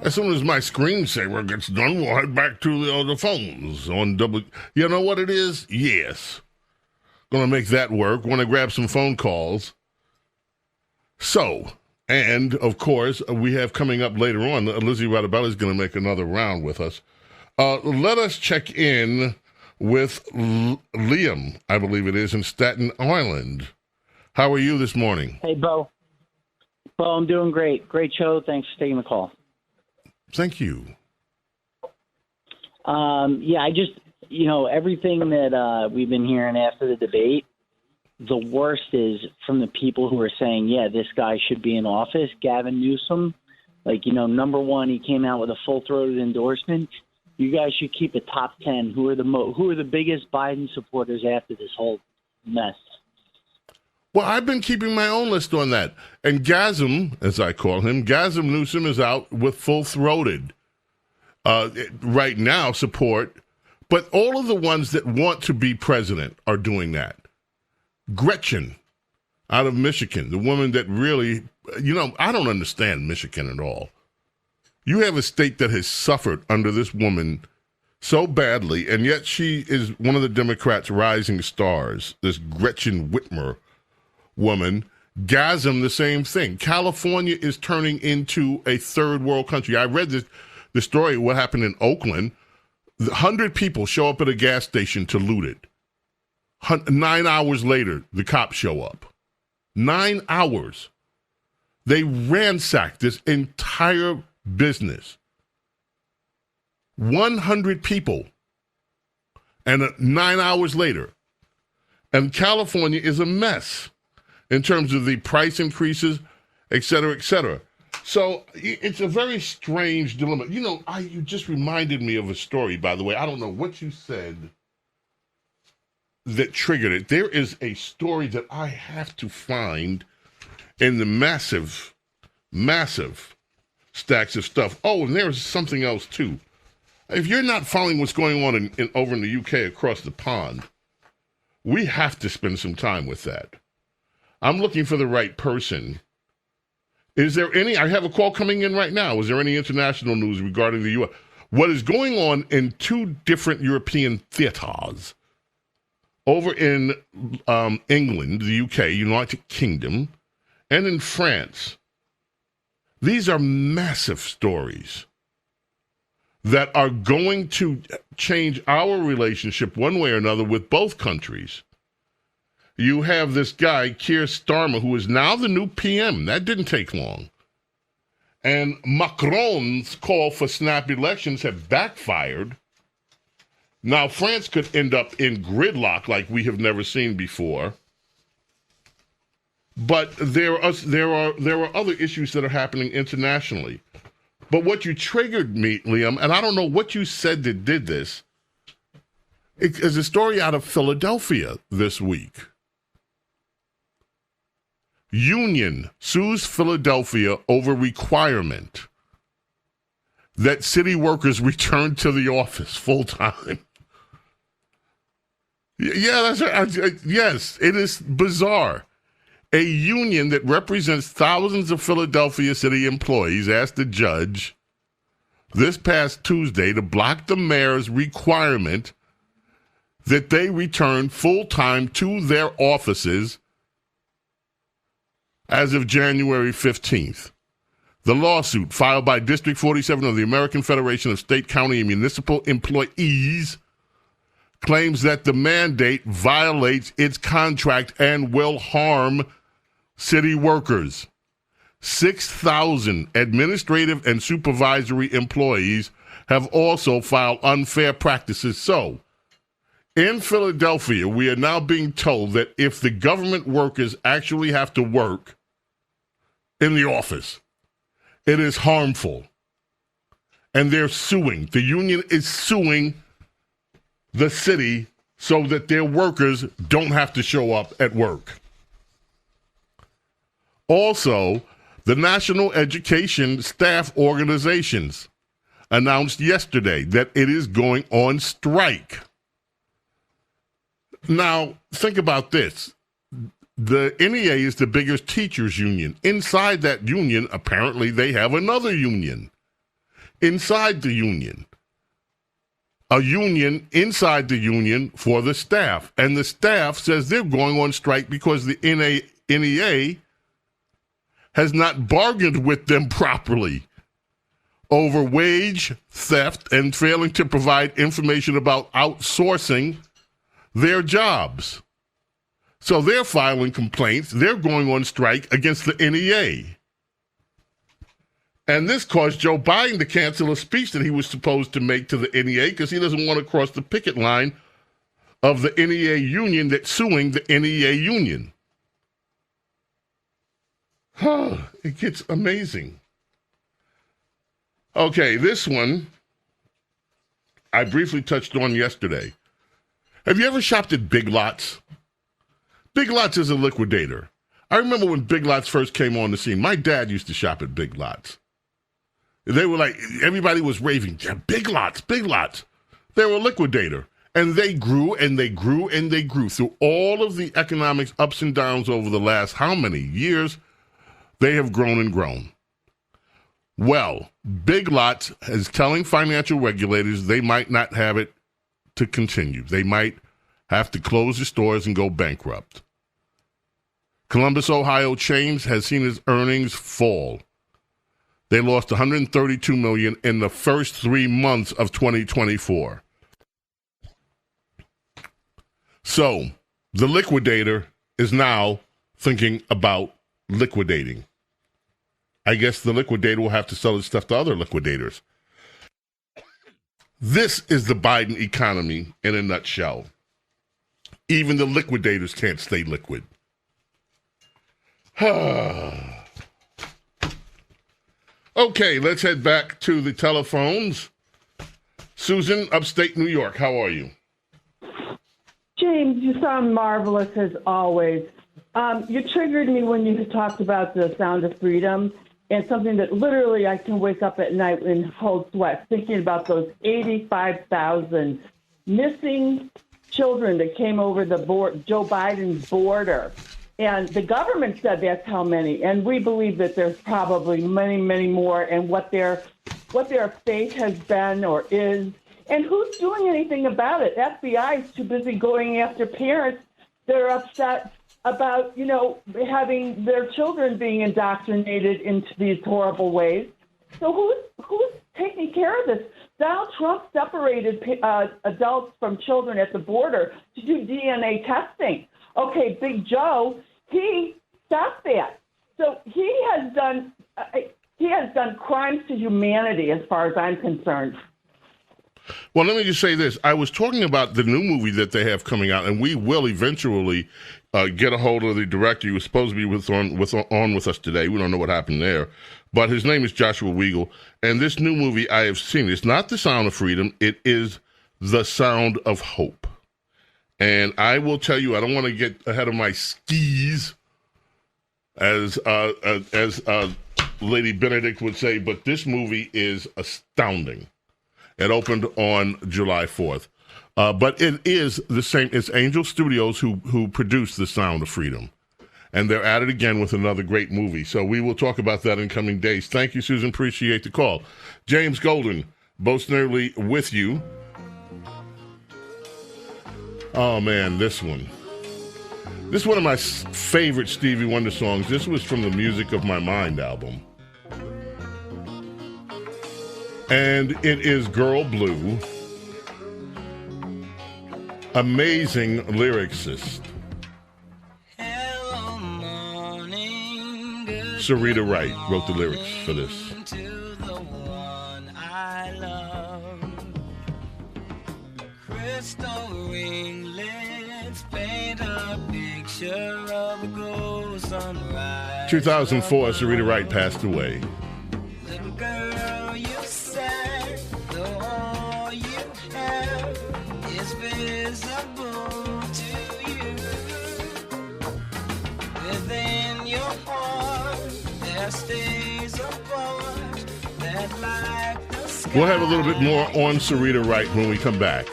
As soon as my screensaver gets done, we'll head back to the other phones on double. You know what it is? Yes. Gonna make that work. Want to grab some phone calls. So, and, of course, we have coming up later on, Lizzie Rattoballi is going to make another round with us. Let us check in with Liam, I believe it is, in Staten Island. How are you this morning? Hey, Bo. Bo, I'm doing great. Great show. Thanks for taking the call. Thank you. I just, everything that we've been hearing after the debate, the worst is from the people who are saying, yeah, this guy should be in office. Gavin Newsom, number one, he came out with a full-throated endorsement. You guys should keep a top 10. Who are the biggest Biden supporters after this whole mess? Well, I've been keeping my own list on that. And Gazem, as I call him, Gazem Newsom is out with full-throated right now support. But all of the ones that want to be president are doing that. Gretchen out of Michigan, the woman that really, I don't understand Michigan at all. You have a state that has suffered under this woman so badly, and yet she is one of the Democrats' rising stars, this Gretchen Whitmer woman. Gazem, the same thing. California is turning into a third world country. I read the story, what happened in Oakland. 100 people show up at a gas station to loot it. 9 hours later, the cops show up. 9 hours. They ransacked this entire business. 100 people. And 9 hours later. And California is a mess in terms of the price increases, et cetera, et cetera. So it's a very strange dilemma. You just reminded me of a story, by the way. I don't know what you said that triggered it. There is a story that I have to find in the massive, massive stacks of stuff. Oh, and there's something else, too. If you're not following what's going on over in the UK across the pond, we have to spend some time with that. I'm looking for the right person. Is there any, I have a call coming in right now. Is there any international news regarding the U.S.? What is going on in two different European theaters? Over in England, the UK, United Kingdom, and in France. These are massive stories that are going to change our relationship one way or another with both countries. you have this guy, Keir Starmer, who is now the new PM. That didn't take long. And Macron's call for snap elections have backfired. Now, France could end up in gridlock like we have never seen before. But there are other issues that are happening internationally. But what you triggered me, Liam, and I don't know what you said that did this, is a story out of Philadelphia this week. Union sues Philadelphia over requirement that city workers return to the office full time. Yeah, yes, it is bizarre. A union that represents thousands of Philadelphia city employees asked the judge this past Tuesday to block the mayor's requirement that they return full-time to their offices as of January 15th. The lawsuit, filed by District 47 of the American Federation of State, County, and Municipal Employees, claims that the mandate violates its contract and will harm city workers. 6,000 administrative and supervisory employees have also filed unfair practices. So, in Philadelphia, we are now being told that if the government workers actually have to work in the office, it is harmful. And they're suing. The union is suing the city so that their workers don't have to show up at work. Also, the National Education Staff Organizations announced yesterday that it is going on strike. Now, think about this. The NEA is the biggest teachers union. Inside that union, apparently, they have another union. Inside the union. A union inside the union for the staff. And the staff says they're going on strike because the NEA has not bargained with them properly over wage theft and failing to provide information about outsourcing their jobs. So they're filing complaints. They're going on strike against the NEA. And this caused Joe Biden to cancel a speech that he was supposed to make to the NEA because he doesn't want to cross the picket line of the NEA union that's suing the NEA union. It gets amazing. Okay, this one I briefly touched on yesterday. Have you ever shopped at Big Lots? Big Lots is a liquidator. I remember when Big Lots first came on the scene. My dad used to shop at Big Lots. They were like, everybody was raving, yeah, Big Lots, Big Lots. They were a liquidator. And they grew and they grew and they grew. Through all of the economic ups and downs over the last how many years, they have grown and grown. Well, Big Lots is telling financial regulators they might not have it to continue. They might have to close the stores and go bankrupt. Columbus, Ohio chains has seen its earnings fall. They lost $132 million in the first 3 months of 2024. So, the liquidator is now thinking about liquidating. I guess the liquidator will have to sell his stuff to other liquidators. This is the Biden economy in a nutshell. Even the liquidators can't stay liquid. Okay, let's head back to the telephones. Susan, upstate New York, how are you? James, you sound marvelous as always. You triggered me when you talked about the sound of freedom and something that literally I can wake up at night in cold sweats thinking about those 85,000 missing children that came over the Joe Biden's border. And the government said that's how many. And we believe that there's probably many, many more, and what their fate has been or is. And who's doing anything about it? FBI is too busy going after parents. They're upset about, having their children being indoctrinated into these horrible ways. So who's taking care of this? Donald Trump separated adults from children at the border to do DNA testing. Okay, Big Joe, he stopped that. So he has done crimes to humanity as far as I'm concerned. Well, let me just say this. I was talking about the new movie that they have coming out, and we will eventually get a hold of the director. He was supposed to be on with us today. We don't know what happened there. But his name is Joshua Weigel, and this new movie I have seen. It's not The Sound of Freedom. It is The Sound of Hope. And I will tell you, I don't want to get ahead of my skis, as Lady Benedict would say, but this movie is astounding. It opened on July 4th. But it is the same. It's Angel Studios who produced The Sound of Freedom. And they're at it again with another great movie. So we will talk about that in coming days. Thank you, Susan. Appreciate the call. James Golden, Bo Snerdley with you. Oh, man, this one. This is one of my favorite Stevie Wonder songs. This was from the Music of My Mind album. And it is Girl Blue. Amazing lyricist. Sarita Wright wrote the lyrics for this. Crystal ringlets paint a picture of a gold sunrise. 2004, Sarita Wright passed away. Little girl, you said the all you have is visible to you. Within your heart, there stays a part that like the sky. We'll have a little bit more on Sarita Wright when we come back.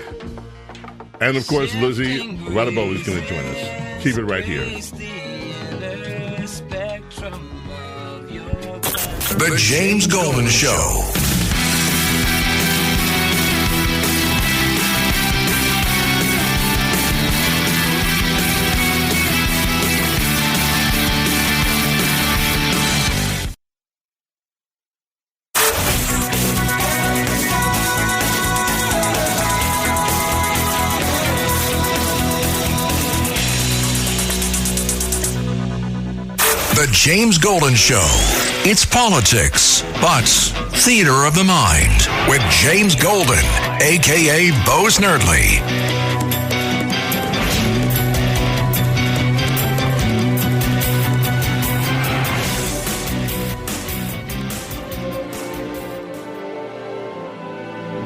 And, of course, Lizzie Rattoballi is going to join us. Keep it right here. The James Golden Show. The James Golden Show. It's politics, but theater of the mind with James Golden, a.k.a. Bo Snerdley.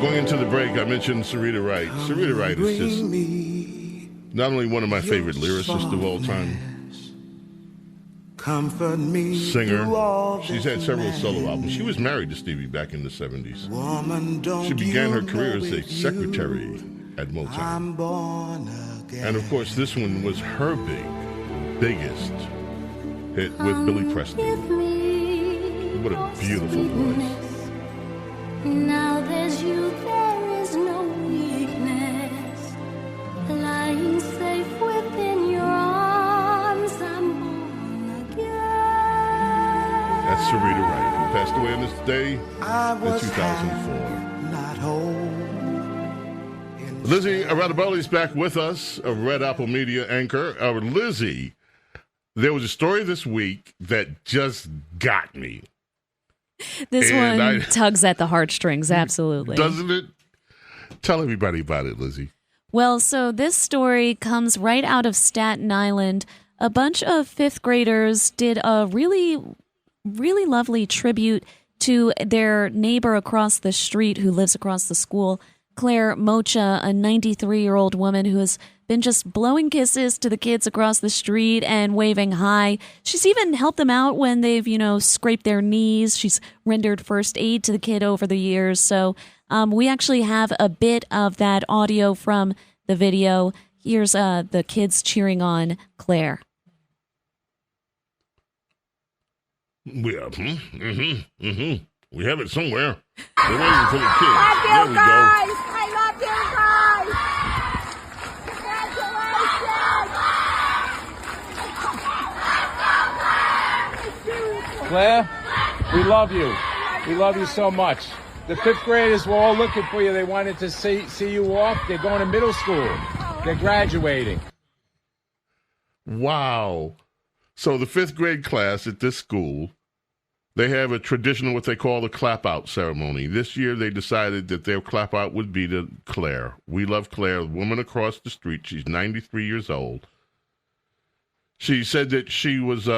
Going into the break, I mentioned Sarita Wright. Sarita Wright is just not only one of my favorite lyricists of all time, comfort me, singer. She's had several solo albums. She was married to Stevie back in the 70s. She began her career as a secretary at Motown. And of course, this one was her biggest hit with Billy Preston. What a beautiful voice. Now there's you, there is no weakness. Lying safe within your arms, I'm born again. That's Sarita Wright, who passed away on this day in 2004. Lizzie Rattoballi is back with us, a Red Apple Media anchor. Lizzie, there was a story this week that just got me. This one tugs at the heartstrings, absolutely. Doesn't it? Tell everybody about it, Lizzie. Well, so this story comes right out of Staten Island. A bunch of fifth graders did a really, really lovely tribute to their neighbor across the street who lives across the school, Claire Mocha, a 93-year-old woman who has been just blowing kisses to the kids across the street and waving hi. She's even helped them out when they've, scraped their knees. She's rendered first aid to the kid over the years. So we actually have a bit of that audio from the video. Here's the kids cheering on Claire. We have it somewhere. They're waiting for the kids. There we go. I love you guys! Claire, we love you. We love you so much. The fifth graders were all looking for you. They wanted to see you off. They're going to middle school. They're graduating. Wow. So the 5th grade class at this school, they have a traditional, what they call the clap-out ceremony. This year they decided that their clap-out would be to Claire. We love Claire, the woman across the street. She's 93 years old. She said that she was,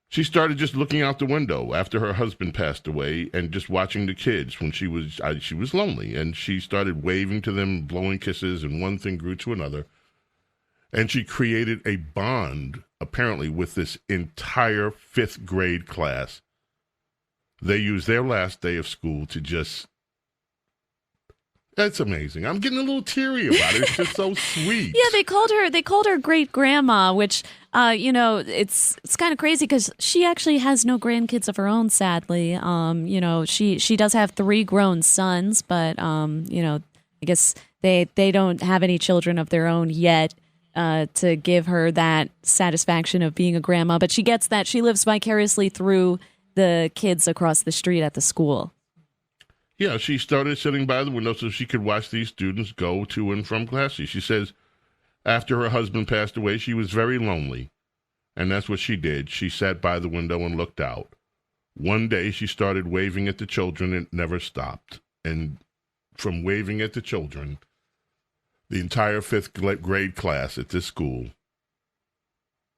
she started just looking out the window after her husband passed away and just watching the kids when she was lonely. And she started waving to them, blowing kisses, and one thing grew to another. And she created a bond, apparently, with this entire 5th grade class. They used their last day of school to just... That's amazing. I'm getting a little teary about it. It's just so sweet. Yeah, they called her great grandma, which it's kind of crazy because she actually has no grandkids of her own, sadly. She does have 3 grown sons, but I guess they don't have any children of their own yet to give her that satisfaction of being a grandma. But she gets that. She lives vicariously through the kids across the street at the school. Yeah, she started sitting by the window so she could watch these students go to and from classes. She says after her husband passed away, she was very lonely, and that's what she did. She sat by the window and looked out. One day, she started waving at the children and never stopped. And from waving at the children, the entire 5th grade class at this school,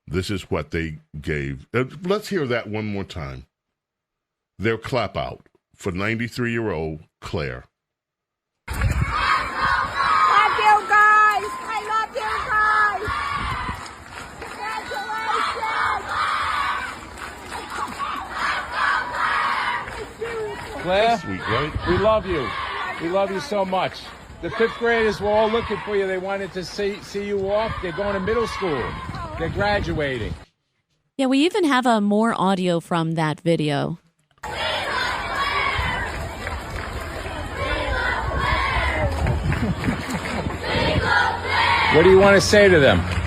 this is what they gave. Let's hear that one more time. Their clap out for 93-year-old Claire. Love you guys. I love you guys. Congratulations. Claire, sweet, right? We love you. We love you so much. The 5th graders were all looking for you. They wanted to see you off. They're going to middle school. They're graduating. Yeah, we even have more audio from that video. What do you want to say to them? Congratulations.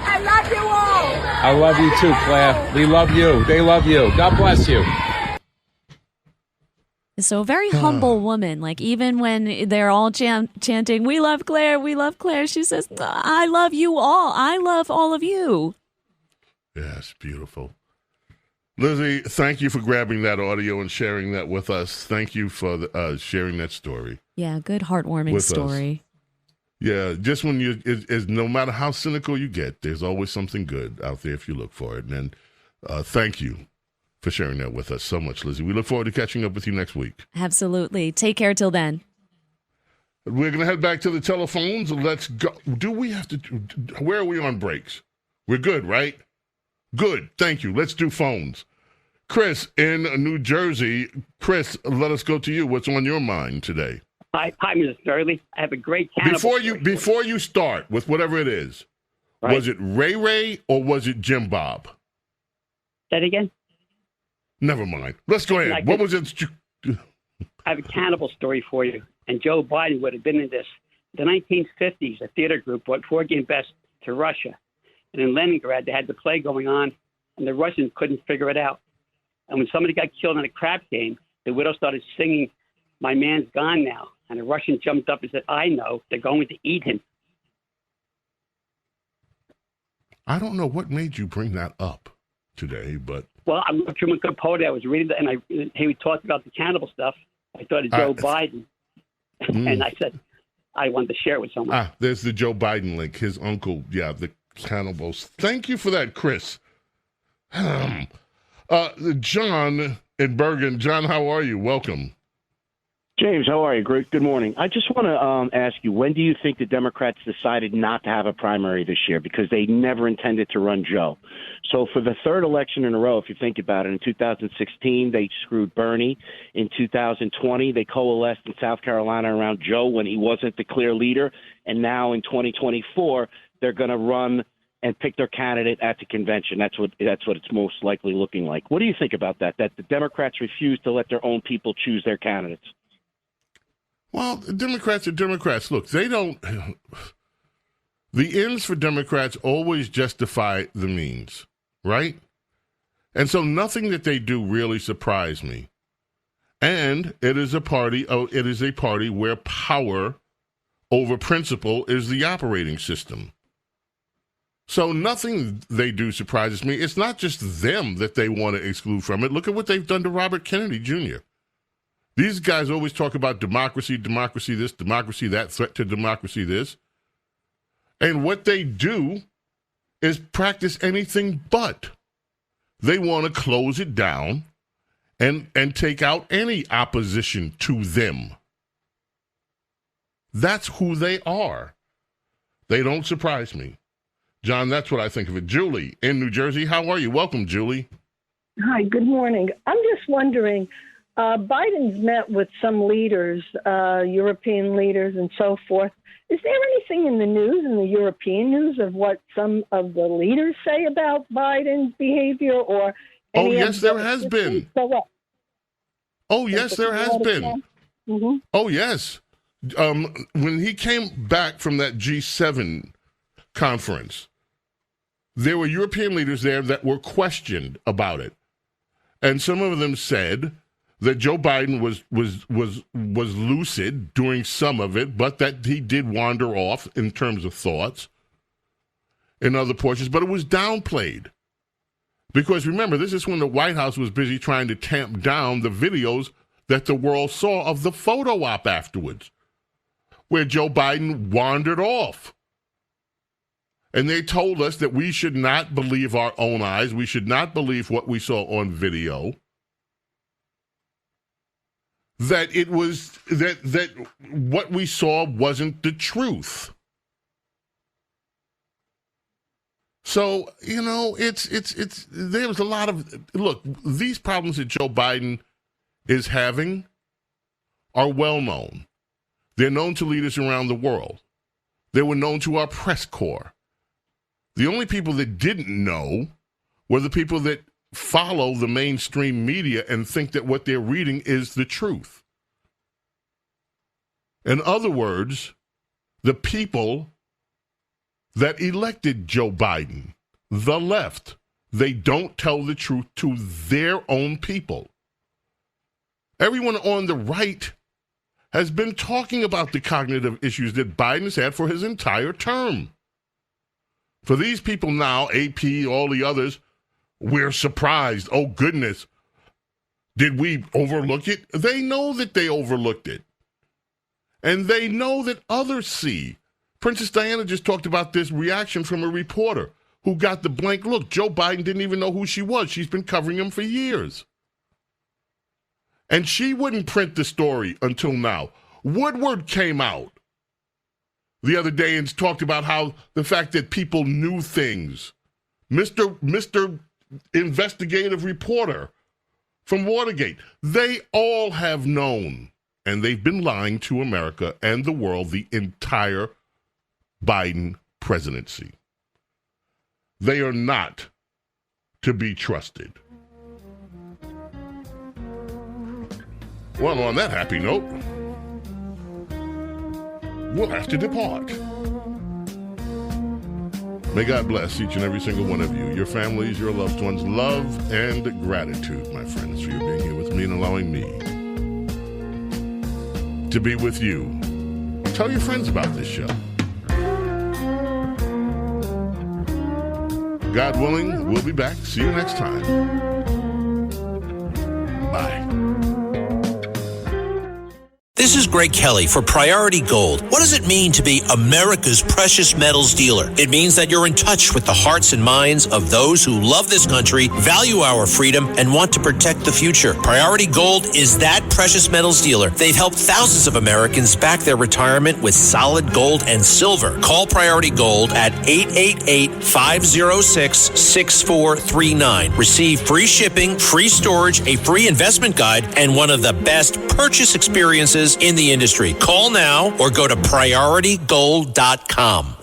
I love you all. I love you too, Claire. We love you. They love you. God bless you. So a very humble woman. Like even when they're all chanting, "We love Claire, we love Claire," she says, "I love you all. I love all of you." Yes, beautiful. Lizzie, thank you for grabbing that audio and sharing that with us. Thank you for sharing that story. Yeah, good heartwarming story. Yeah, just when is no matter how cynical you get, there's always something good out there if you look for it. And thank you for sharing that with us so much, Lizzie. We look forward to catching up with you next week. Absolutely. Take care till then. We're going to head back to the telephones. Let's go. Do we have to? Where are we on breaks? We're good, right? Good. Thank you. Let's do phones. Chris in New Jersey. Chris, let us go to you. What's on your mind today? Hi, Mr. Snerdley. I have a great cannibal. Before you start with whatever it is, right. Was it Ray or was it Jim Bob? Say it again. Never mind. Let's go ahead. What was it? I have a cannibal story for you. And Joe Biden would have been in this. In the 1950s, a theater group brought 4 game best to Russia. And in Leningrad, they had the play going on, and the Russians couldn't figure it out. And when somebody got killed in a crap game, the widow started singing, "My man's gone now." And the Russian jumped up and said, "I know. They're going to eat him." I don't know what made you bring that up today, but... Well, I'm a Truman Capote. I was reading that, and he talked about the cannibal stuff. I thought of Joe Biden. And I said, I wanted to share it with someone. There's the Joe Biden link. His uncle, the cannibals. Thank you for that, Chris. John in Bergen. John, how are you? Welcome. James, how are you? Great. Good morning. I just want to ask you, when do you think the Democrats decided not to have a primary this year? Because they never intended to run Joe. So for the 3rd election in a row, if you think about it, in 2016, they screwed Bernie. In 2020, they coalesced in South Carolina around Joe when he wasn't the clear leader. And now in 2024, they're going to run and pick their candidate at the convention. That's what it's most likely looking like. What do you think about that the Democrats refuse to let their own people choose their candidates? Well, Democrats are Democrats. Look, they don't... The ends for Democrats always justify the means, right? And so nothing that they do really surprised me. And it is a party where power over principle is the operating system. So nothing they do surprises me. It's not just them that they want to exclude from it. Look at what they've done to Robert Kennedy Jr. These guys always talk about democracy, democracy this, democracy that, threat to democracy this. And what they do is practice anything but. They want to close it down and take out any opposition to them. That's who they are. They don't surprise me. John, that's what I think of it. Julie in New Jersey, how are you? Welcome, Julie. Hi, good morning. I'm just wondering, Biden's met with some leaders, European leaders and so forth. Is there anything in the news, in the European news, of what some of the leaders say about Biden's behavior or any yes, there has been. Oh, yes, there has been. Mm-hmm. Oh, yes. When he came back from that G7 conference, there were European leaders there that were questioned about it. And some of them said that Joe Biden was lucid during some of it, but that he did wander off in terms of thoughts in other portions, but it was downplayed. Because remember, this is when the White House was busy trying to tamp down the videos that the world saw of the photo op afterwards, where Joe Biden wandered off. And they told us that we should not believe our own eyes. We should not believe what we saw on video. That it was that what we saw wasn't the truth. So, it's there was a lot of, look, these problems that Joe Biden is having are well known. They're known to leaders around the world. They were known to our press corps. The only people that didn't know were the people that follow the mainstream media and think that what they're reading is the truth. In other words, the people that elected Joe Biden, the left, they don't tell the truth to their own people. Everyone on the right has been talking about the cognitive issues that Biden has had for his entire term. For these people now, AP, all the others, we're surprised. Oh, goodness. Did we overlook it? They know that they overlooked it. And they know that others see. Princess Diana just talked about this reaction from a reporter who got the blank look. Joe Biden didn't even know who she was. She's been covering him for years. And she wouldn't print the story until now. Woodward came out the other day and talked about how the fact that people knew things. Mr. Investigative Reporter from Watergate. They all have known, and they've been lying to America and the world the entire Biden presidency. They are not to be trusted. Well, on that happy note, we'll have to depart. May God bless each and every single one of you, your families, your loved ones. Love and gratitude, my friends, for you being here with me and allowing me to be with you. Tell your friends about this show. God willing, we'll be back. See you next time. Bye. This is Greg Kelly for Priority Gold. What does it mean to be America's precious metals dealer? It means that you're in touch with the hearts and minds of those who love this country, value our freedom, and want to protect the future. Priority Gold is that precious metals dealer. They've helped thousands of Americans back their retirement with solid gold and silver. Call Priority Gold at 888-506-6439. Receive free shipping, free storage, a free investment guide, and one of the best purchase experiences in the industry. Call now or go to PriorityGold.com.